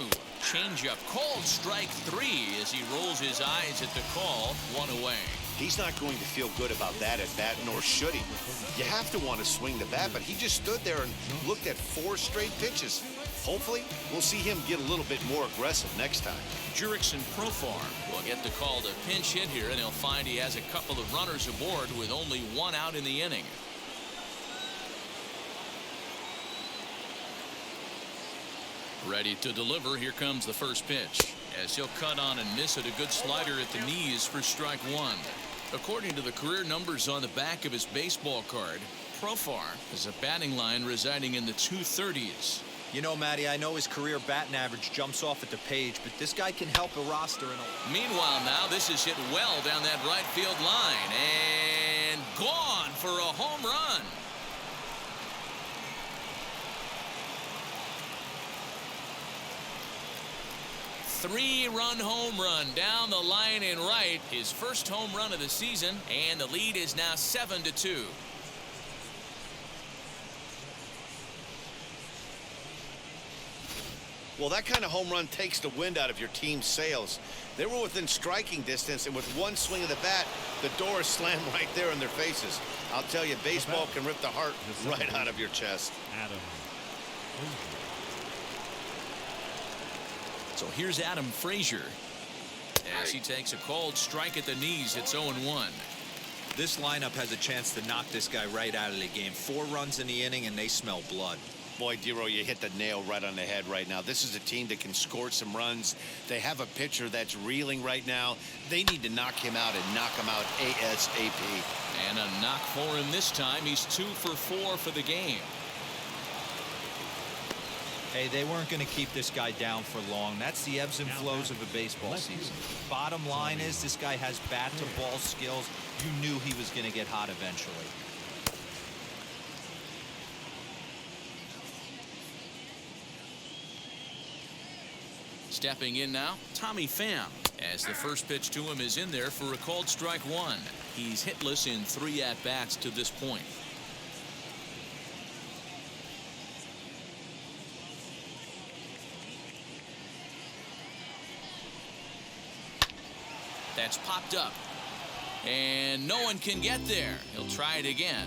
Changeup called strike 3 as he rolls his eyes at the call. 1 away. He's not going to feel good about that at bat, nor should he. You have to want to swing the bat, but he just stood there and looked at 4 straight pitches. Hopefully, we'll see him get a little bit more aggressive next time. Jurickson Profar will get the call to pinch hit here, and he'll find he has a couple of runners aboard with only 1 out in the inning. Ready to deliver. Here comes the first pitch as he'll cut on and miss it. A good slider at the knees for strike 1. According to the career numbers on the back of his baseball card, Profar has a batting line residing in the 230s. You know, Matty, I know his career batting average jumps off at the page, but this guy can help a roster. Meanwhile, now this is hit well down that right field line and gone for a home run. Three-run home run down the line and right. His first home run of the season, and the lead is now 7-2. Well, that kind of home run takes the wind out of your team's sails. They were within striking distance, and with one swing of the bat, the door is slammed right there in their faces. I'll tell you, baseball can rip the heart right out of your chest. So here's Adam Frazier as he takes a called strike at the knees. It's 0-1. This lineup has a chance to knock this guy right out of the game. 4 runs in the inning, and they smell blood. Boy, Dero, you hit the nail right on the head right now. This is a team that can score some runs. They have a pitcher that's reeling right now. They need to knock him out and knock him out ASAP. And a knock for him this time. He's 2 for 4 for the game. Hey, they weren't going to keep this guy down for long. That's the ebbs and flows of a baseball season. Bottom line is this guy has bat-to-ball skills. You knew he was going to get hot eventually. Stepping in now, Tommy Pham, as the first pitch to him is in there for a called strike 1. He's hitless in 3 at-bats to this point. That's popped up. And no one can get there. He'll try it again.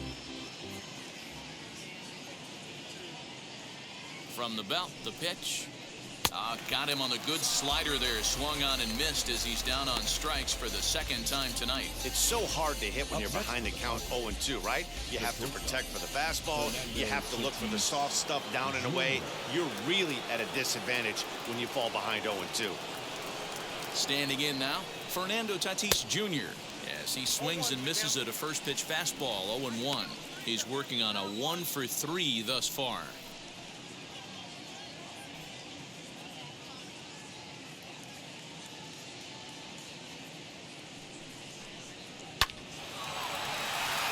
From the belt, the pitch. Got him on the good slider there. Swung on and missed as he's down on strikes for the 2nd time tonight. It's so hard to hit when you're behind the count 0-2, right? You have to protect for the fastball. You have to look for the soft stuff down and away. You're really at a disadvantage when you fall behind 0-2. Standing in now, Fernando Tatis Jr. as he swings and misses at a first pitch fastball. 0-1. He's working on a 1 for 3 thus far.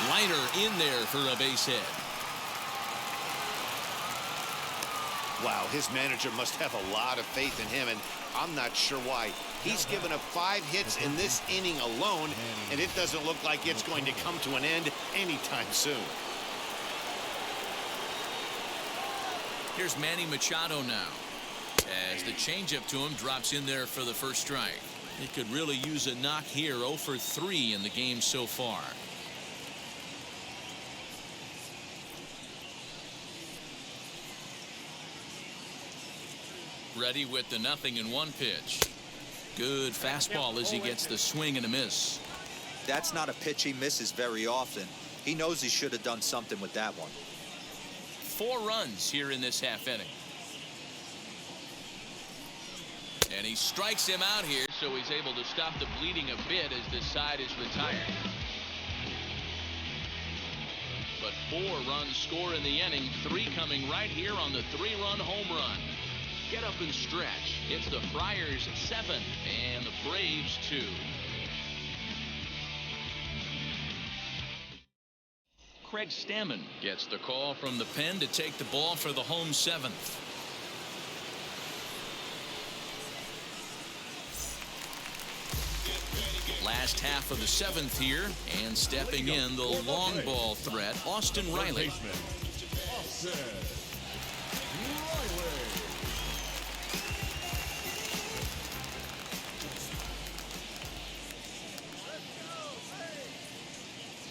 Liner in there for a base hit. Wow, his manager must have a lot of faith in him, and I'm not sure why. He's given up 5 hits in this inning alone, and it doesn't look like it's going to come to an end anytime soon. Here's Manny Machado now, as the changeup to him drops in there for the first strike. He could really use a knock here. 0 for 3 in the game so far. Ready with the 0-1 pitch. Good fastball as he gets the swing and a miss. That's not a pitch he misses very often. He knows he should have done something with that one. 4 runs here in this half inning. And he strikes him out here, so he's able to stop the bleeding a bit as this side is retired. But 4 runs score in the inning, 3 coming right here on the 3-run home run. Get up and stretch. It's the Friars 7 and the Braves 2. Craig Stammen gets the call from the pen to take the ball for the home 7th. Last half of the 7th here, and stepping in the long ball threat, Austin Reilly.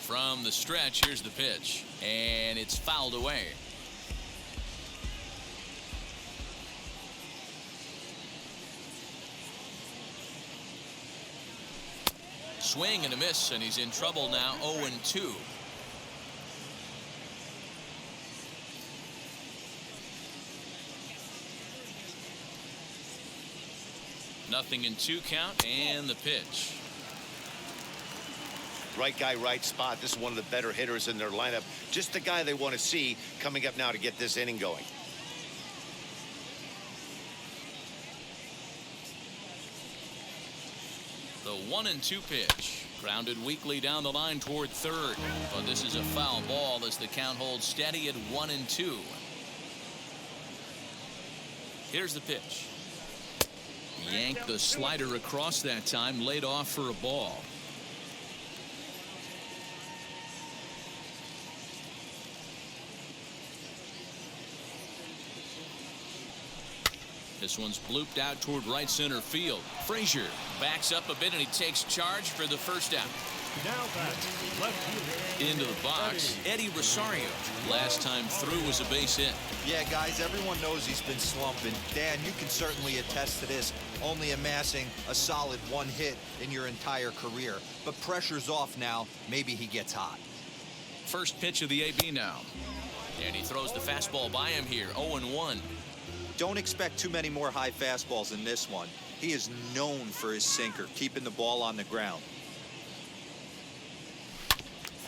From the stretch, here's the pitch, and it's fouled away. Swing and a miss, and he's in trouble now. 0-2. Nothing in 2 count, and the pitch. Right guy, right spot. This is one of the better hitters in their lineup. Just the guy they want to see coming up now to get this inning going. The 1-2 pitch. Grounded weakly down the line toward third. But this is a foul ball as the count holds steady at 1-2. Here's the pitch. Yanked the slider across that time, laid off for a ball. This one's blooped out toward right center field. Frazier backs up a bit and he takes charge for the first out. Now back, left fielder. Into the box, Eddie Rosario. Last time through was a base hit. Yeah, guys, everyone knows he's been slumping. Dan, you can certainly attest to this, only amassing a solid 1 hit in your entire career. But pressure's off now. Maybe he gets hot. First pitch of the AB now. And he throws the fastball by him here. 0-1. Don't expect too many more high fastballs in this one. He is known for his sinker, keeping the ball on the ground.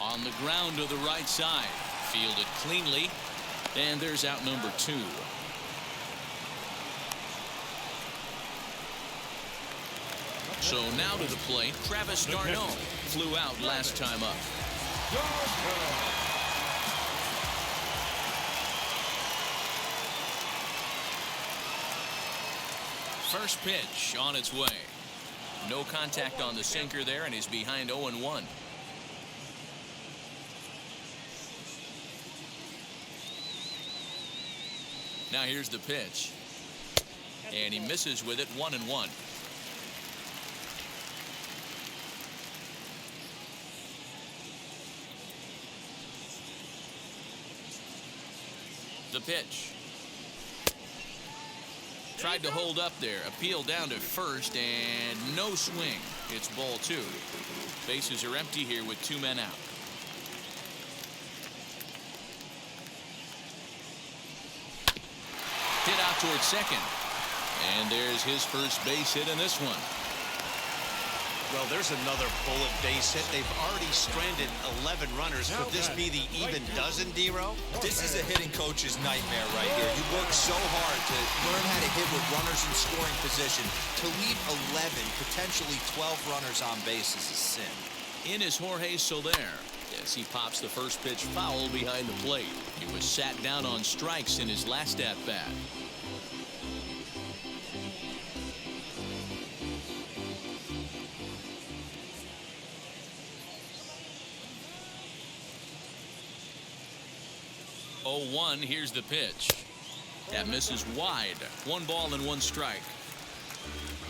On the ground to the right side. Fielded cleanly. And there's out number 2. So now to the plate, Travis d'Arnaud flew out last time up. First pitch on its way. No contact on the sinker there, and he's behind 0-1. Now here's the pitch. And he misses with it. 1-1. The pitch. Tried to hold up there. Appeal down to first, and no swing. It's ball 2. Bases are empty here with 2 men out. Hit out towards second. And there's his first base hit in this one. Well, there's another bullet base hit. They've already stranded 11 runners. Could this be the even dozen, D-Row? This is a hitting coach's nightmare right here. You work so hard to learn how to hit with runners in scoring position. To leave 11, potentially 12 runners on base is a sin. In is Jorge Solaire. Yes, he pops the first pitch foul behind the plate. He was sat down on strikes in his last at-bat. Here's the pitch. That misses wide. 1 ball and 1 strike.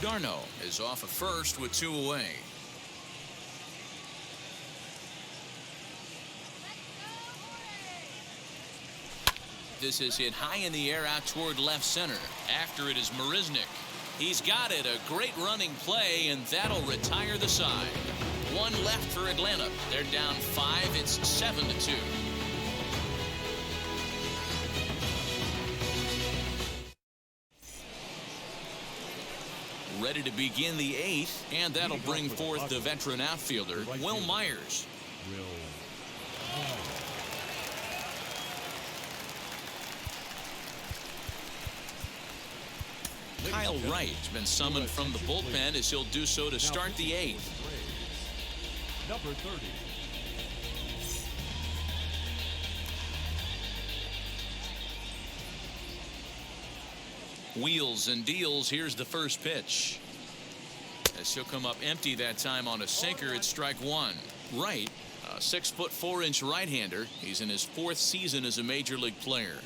d'Arnaud is off at first with 2 away. This is hit high in the air out toward left center. After it is Marisnick. He's got it. A great running play, and that'll retire the side. 1 left for Atlanta. They're down 5. It's 7-2. ready to begin the 8th, and that'll bring forth the veteran outfielder, Will Myers. Kyle Wright has been summoned from the bullpen as he'll do so to start the 8th. Number 30. Wheels and deals. Here's the first pitch. As he'll come up empty that time on a sinker at strike 1. Wright, a 6'4" right-hander. He's in his 4th season as a major league player.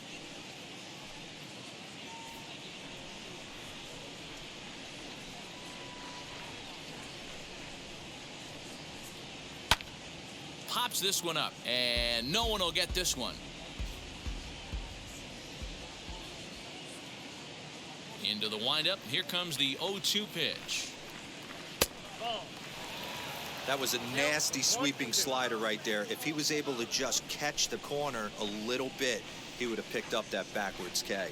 Pops this one up, and no one will get this one. Into the windup. Here comes the 0-2 pitch. That was a nasty sweeping slider right there. If he was able to just catch the corner a little bit, he would have picked up that backwards K.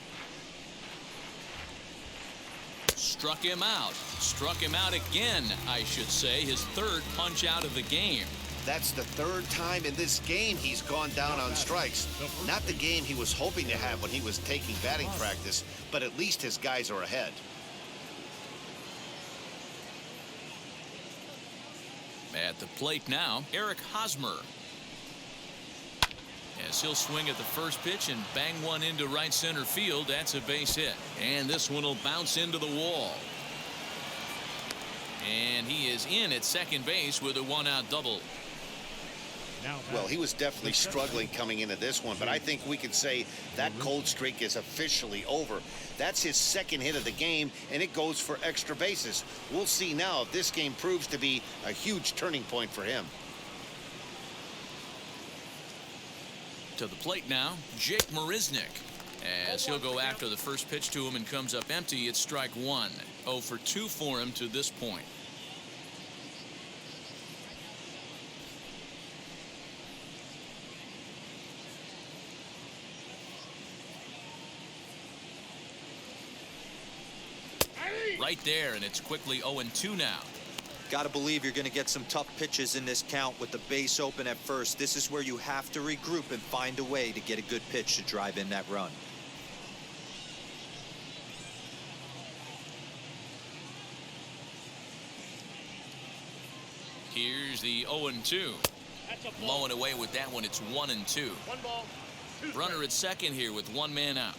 Struck him out. Struck him out again, I should say. His 3rd punch out of the game. That's the 3rd time in this game he's gone down on strikes. Not the game he was hoping to have when he was taking batting practice, but at least his guys are ahead. At the plate now, Eric Hosmer. As he'll swing at the first pitch and bang one into right center field. That's a base hit. And this one will bounce into the wall. And he is in at second base with a 1-out double. Well, he was definitely struggling coming into this one, but I think we can say that cold streak is officially over. That's his 2nd hit of the game, and it goes for extra bases. We'll see now if this game proves to be a huge turning point for him. To the plate now, Jake Marisnick. As he'll go after the first pitch to him and comes up empty, it's strike 1. 0 for 2 for him to this point. Right there, and it's quickly 0-2 now. Got to believe you're going to get some tough pitches in this count with the base open at first. This is where you have to regroup and find a way to get a good pitch to drive in that run. Here's the 0-2. Blowing away with that one. It's 1-2. Runner at second here with 1 man out.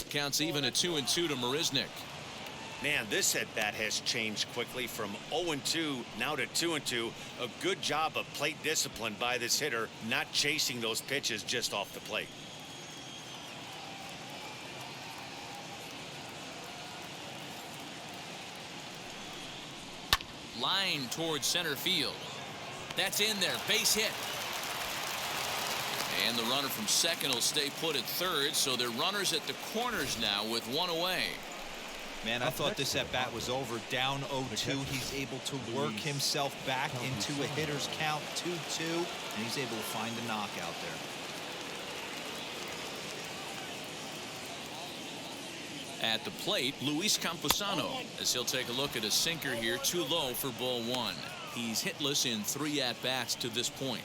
Counts even at 2-2 to Marisnick. Man, this at-bat has changed quickly from 0-2 now to 2-2. A good job of plate discipline by this hitter, not chasing those pitches just off the plate. Line towards center field. That's in there. Base hit. And the runner from second will stay put at third, so they're runners at the corners now with 1 away. Man, I thought this at-bat was over. Down 0-2. He's able to work himself back into a hitter's count, 2-2, and he's able to find a knockout there. At the plate, Luis Camposano, as he'll take a look at a sinker here, too low for ball 1. He's hitless in 3 at-bats to this point.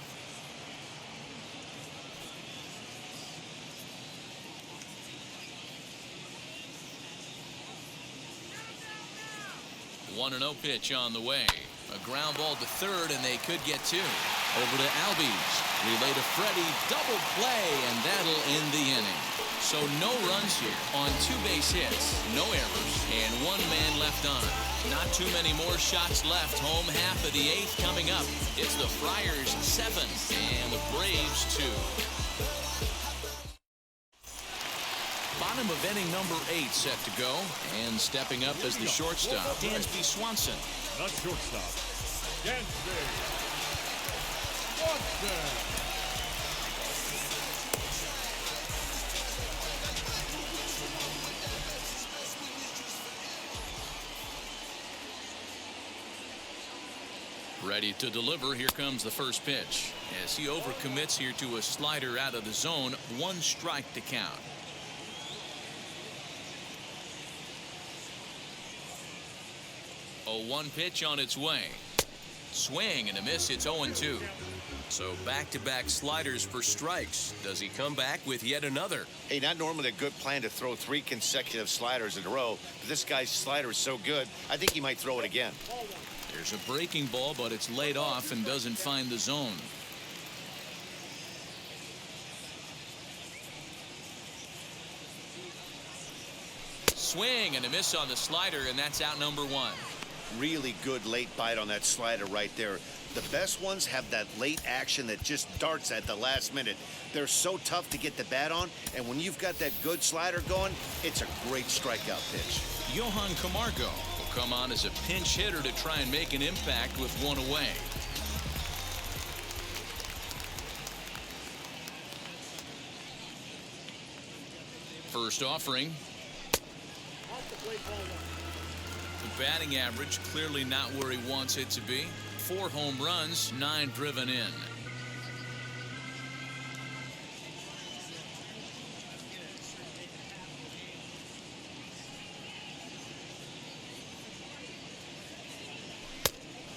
1-0 pitch on the way. A ground ball to third, and they could get 2. Over to Albies. Relay to Freddie. Double play, and that'll end the inning. So no runs here on 2 base hits, no errors, and 1 man left on. Not too many more shots left. Home half of the 8th coming up. It's the Friars 7 and the Braves 2. Bottom of inning number 8 set to go, and stepping up as the shortstop, Dansby Swanson. The shortstop, Dansby Swanson. Ready to deliver. Here comes the first pitch. As he overcommits here to a slider out of the zone. 1 strike to count. A 1 pitch on its way. Swing and a miss. It's 0-2. So back-to-back sliders for strikes. Does he come back with yet another? Hey, not normally a good plan to throw 3 consecutive sliders in a row, but this guy's slider is so good, I think he might throw it again. There's a breaking ball, but it's laid off and doesn't find the zone. Swing and a miss on the slider, and that's out number 1. Really good late bite on that slider right there. The best ones have that late action that just darts at the last minute. They're so tough to get the bat on, and when you've got that good slider going, it's a great strikeout pitch. Johan Camargo will come on as a pinch hitter to try and make an impact with 1 away. First offering. The batting average clearly not where he wants it to be. 4 home runs, 9 driven in.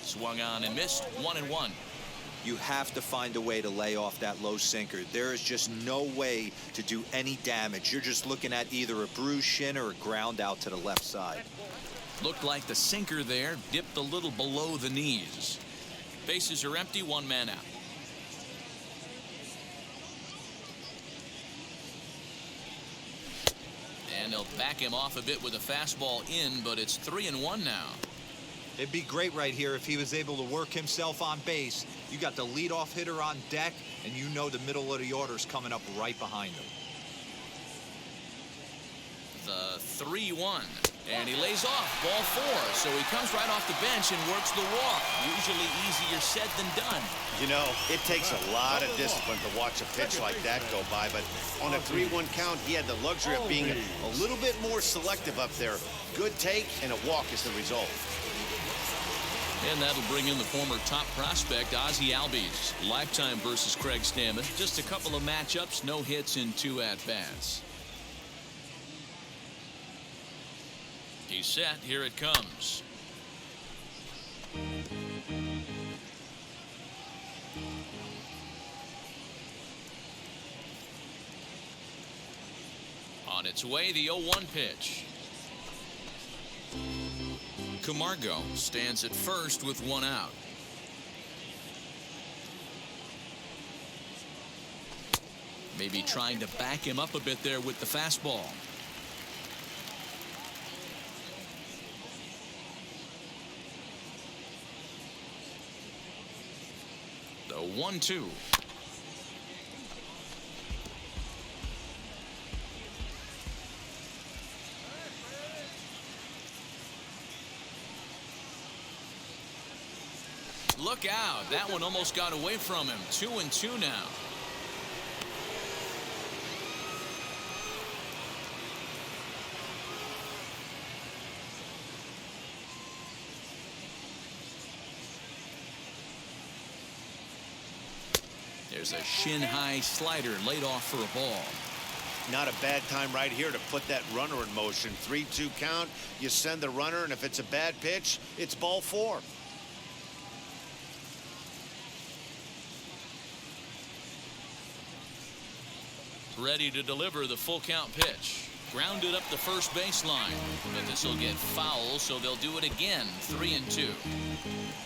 Swung on and missed. 1-1. You have to find a way to lay off that low sinker. There is just no way to do any damage. You're just looking at either a bruised shin or a ground out to the left side. Looked like the sinker there dipped a little below the knees. Bases are empty. 1 man out. And they'll back him off a bit with a fastball in, but it's 3-1 now. It'd be great right here if he was able to work himself on base. You got the leadoff hitter on deck, and you know the middle of the order's coming up right behind him. The 3-1. And he lays off. Ball 4. So he comes right off the bench and works the walk. Usually easier said than done. You know, it takes a lot of discipline to watch a pitch like that go by, but on a 3-1 count, he had the luxury of being a little bit more selective up there. Good take, and a walk is the result. And that'll bring in the former top prospect, Ozzie Albies. Lifetime versus Craig Stammen. Just a couple of matchups, no hits in 2 at-bats. He's set. Here it comes. On its way, the 0-1 pitch. Camargo stands at first with 1 out. Maybe trying to back him up a bit there with the fastball. The 1-2. Look out. That one almost got away from him. 2-2 now. There's a shin-high slider laid off for a ball. Not a bad time right here to put that runner in motion. 3-2 count. You send the runner, and if it's a bad pitch, it's ball 4. Ready to deliver the full count pitch. Grounded up the first baseline, but this will get foul, so they'll do it again. 3-2.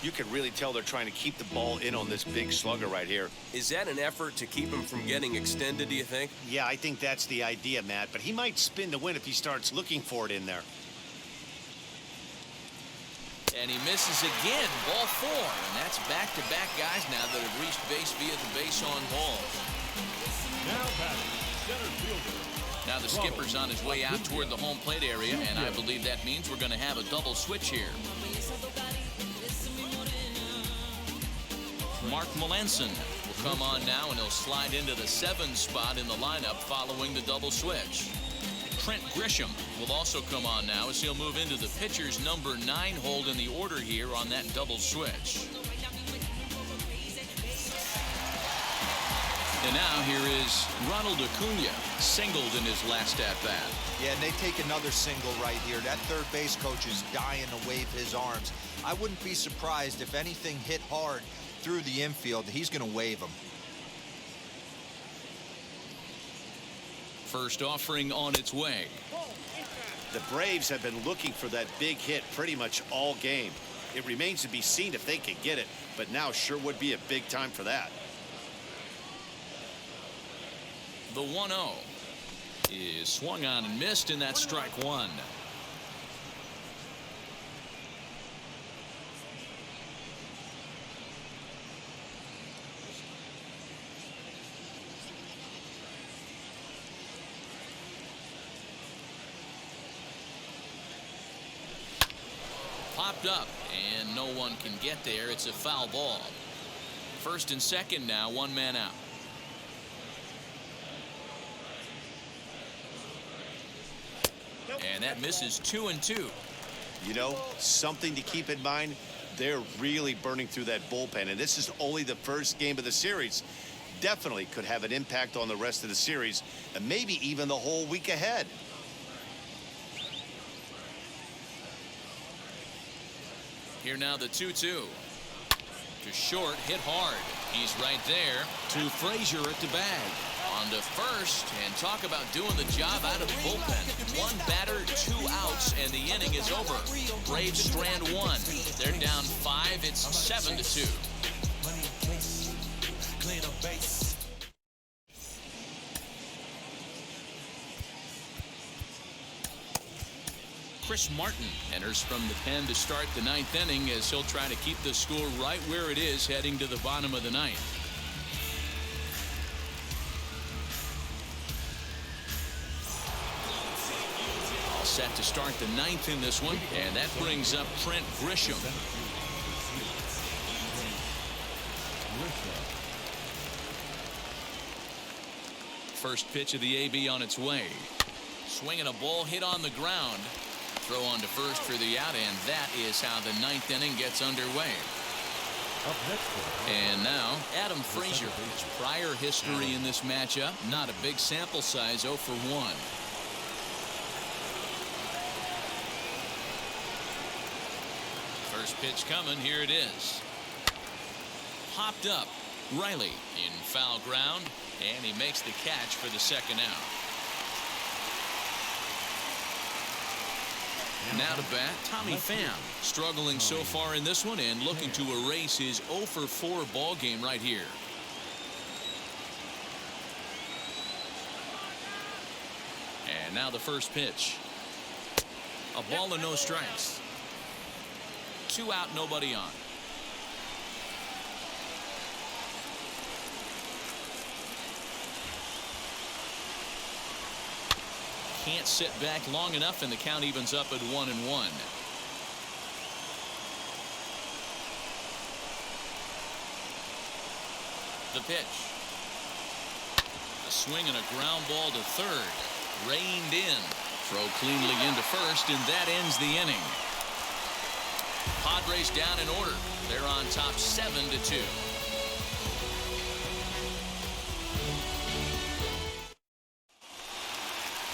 You can really tell they're trying to keep the ball in on this big slugger right here. Is that an effort to keep him from getting extended, do you think? Yeah, I think that's the idea, Matt, but he might spin to win if he starts looking for it in there. And he misses again. Ball 4, and that's back-to-back guys now that have reached base via the base on balls. Now batting, center fielder. Now the skipper's on his way out toward the home plate area, and I believe that means we're going to have a double switch here. Mark Melanson will come on now, and he'll slide into the 7 spot in the lineup following the double switch. Trent Grisham will also come on now as he'll move into the pitcher's number 9 hold in the order here on that double switch. And now here is Ronald Acuna, singled in his last at-bat. Yeah, and they take another single right here. That third base coach is dying to wave his arms. I wouldn't be surprised if anything hit hard through the infield. He's going to wave them. First offering on its way. The Braves have been looking for that big hit pretty much all game. It remains to be seen if they can get it, but now sure would be a big time for that. The 1-0 is swung on and missed, and that's strike one. Popped up, and no one can get there. It's a foul ball. First and second now, one man out. And that misses 2-2. You know, something to keep in mind, they're really burning through that bullpen, and this is only the first game of the series. Definitely could have an impact on the rest of the series, and maybe even the whole week ahead. Here now the 2-2. To short, hit hard. He's right there. To Frazier at the bag. On to first, and talk about doing the job out of the bullpen. One batter, 2 outs, and the inning is over. Braves strand one. They're down 5. It's 7-2. Chris Martin enters from the pen to start the 9th inning as he'll try to keep the score right where it is heading to the bottom of the 9th. All set to start the 9th in this one, and that brings up Trent Grisham. First pitch of the AB on its way. Swinging a ball hit on the ground. Throw on to first for the out, and that is how the 9th inning gets underway. And now Adam Frazier. His prior history in this matchup, not a big sample size, 0 for 1. First pitch coming, here it is. Popped up. Reilly in foul ground, and he makes the catch for the second out. Now to bat, Tommy Pham, struggling so far in this one and looking to erase his 0 for 4 ball game right here. And now the first pitch. A ball and no strikes. 2 out, nobody on. Can't sit back long enough, and the count evens up at 1-1. The pitch. A swing and a ground ball to third. Reined in. Throw cleanly into first, and that ends the inning. Padres down in order. They're on top 7-2.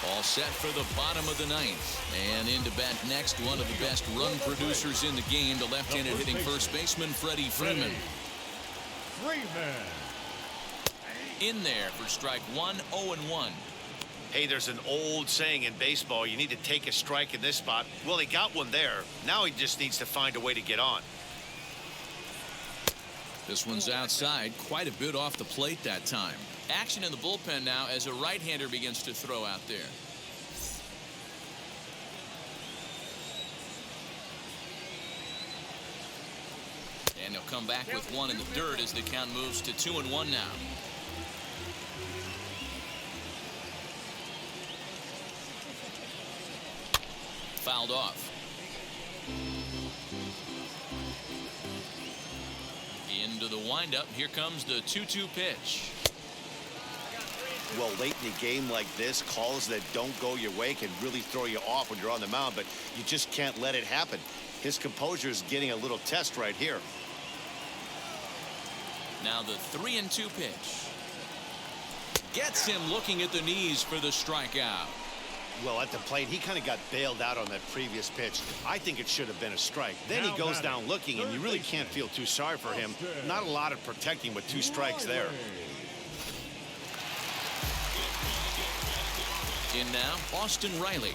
All set for the bottom of the 9th. And in to bat next, one of the best run producers in the game, the left-handed hitting first baseman, Freddie Freeman. In there for strike one, 0-1. Hey, there's an old saying in baseball, you need to take a strike in this spot. Well, he got one there. Now he just needs to find a way to get on. This one's outside, quite a bit off the plate that time. Action in the bullpen now as a right-hander begins to throw out there. And he'll come back with one in the dirt as the count moves to 2-1 now. Fouled off. Into the windup. Here comes the 2-2 pitch. Well, late in a game like this, calls that don't go your way can really throw you off when you're on the mound, but you just can't let it happen. His composure is getting a little test right here. Now the 3-2 pitch. Gets him looking at the knees for the strikeout. Well, at the plate, he kind of got bailed out on that previous pitch. I think it should have been a strike. Then he goes down looking, and you really can't feel too sorry for him. Not a lot of protecting with 2 strikes there. In now, Austin Reilly.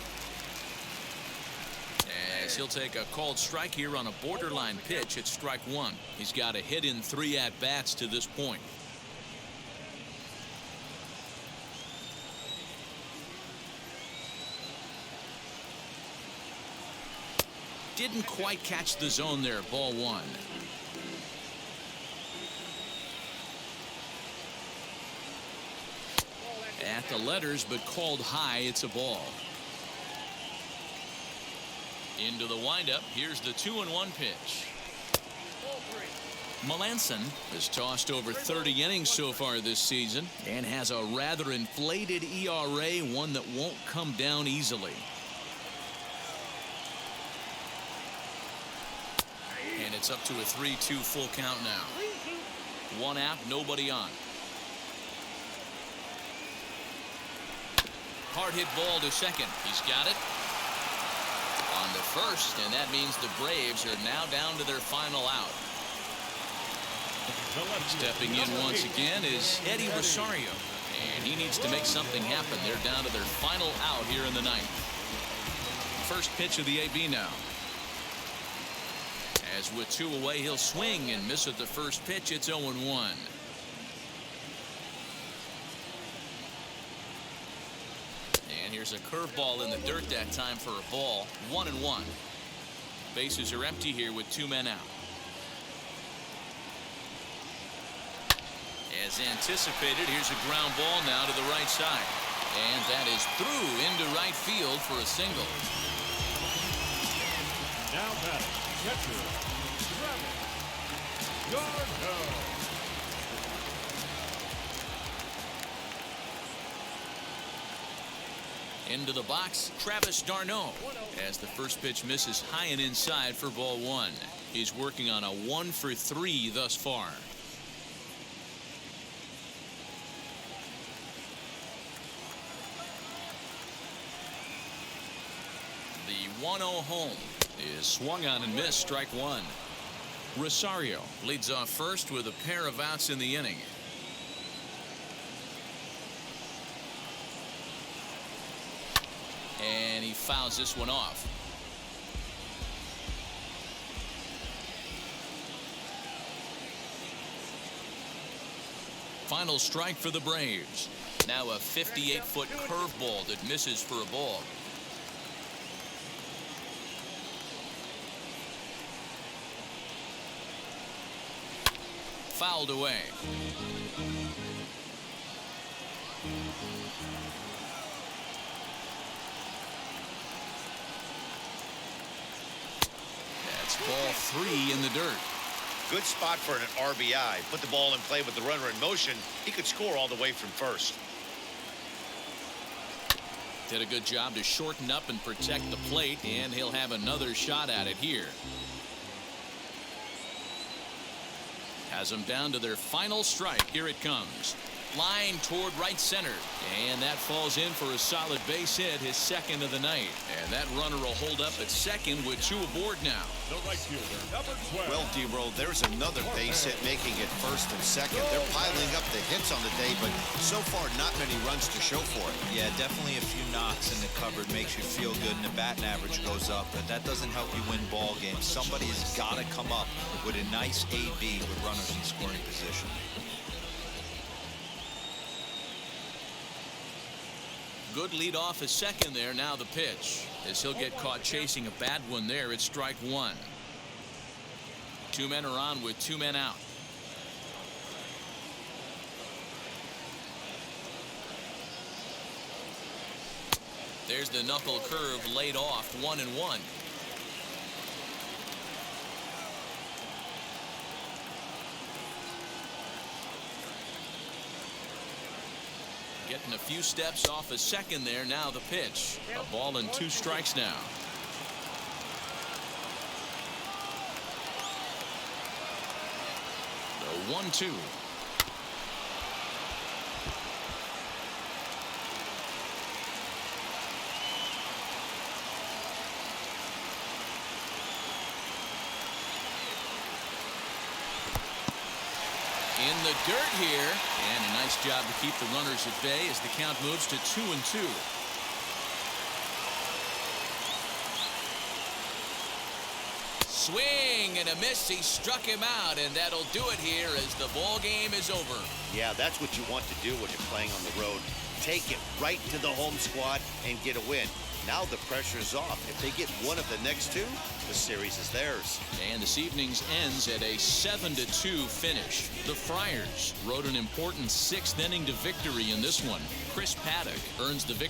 As he'll take a called strike here on a borderline pitch at strike 1. He's got a hit in 3 at-bats to this point. Didn't quite catch the zone there. Ball 1. At the letters, but called high. It's a ball. Into the windup. Here's the 2-1 pitch. Melanson has tossed over 30 innings so far this season and has a rather inflated ERA, one that won't come down easily. And it's up to a 3-2 full count now. 1 out, nobody on. Hard hit ball to second. He's got it. On to first, and that means the Braves are now down to their final out. Stepping in once again is Eddie Rosario, and he needs to make something happen. They're down to their final out here in the 9th. First pitch of the AB now. As with 2 away, he'll swing and miss at the first pitch. It's 0-1. And here's a curveball in the dirt that time for a ball. 1-1. Bases are empty here with 2 men out. As anticipated, here's a ground ball now to the right side. And that is through into right field for a single. Now batting, catcher, Travis. Into the box, Travis d'Arnaud, as the first pitch misses high and inside for ball 1. He's working on a 1-for-3 thus far. The 1-0 home is swung on and missed, strike 1. Rosario leads off first with a pair of outs in the inning. And he fouls this one off. Final strike for the Braves. Now a 58-foot curveball that misses for a ball. Fouled away. That's ball 3 in the dirt. Good spot for an RBI. Put the ball in play with the runner in motion. He could score all the way from first. Did a good job to shorten up and protect the plate, and he'll have another shot at it here. Has them down to their final strike. Here it comes. Line toward right center. And that falls in for a solid base hit, his second of the night. And that runner will hold up at second with 2 aboard now. The right fielder, number 12. Well, D-Roll, there's another base hit making it first and second. They're piling up the hits on the day, but so far not many runs to show for it. Yeah, definitely a few knocks in the cupboard makes you feel good, and the batting average goes up, but that doesn't help you win ball games. Somebody's got to come up with a nice AB with runners in scoring position. Good lead off at second there. Now the pitch, as he'll get caught chasing a bad one there. It's strike 1. 2 men are on with 2 men out. There's the knuckle curve laid off. 1-1. Getting a few steps off a second there. Now the pitch. A ball and 2 strikes now. The 1-2. the dirt here, and a nice job to keep the runners at bay as the count moves to 2-2. Swing and a miss. He struck him out, and that'll do it here as the ball game is over. Yeah, that's what you want to do when you're playing on the road. Take it right to the home squad and get a win. Now the pressure's off. If they get one of the next two, the series is theirs. And this evening's ends at a 7-2 finish. The Friars rode an important 6th inning to victory in this one. Chris Paddock earns the victory.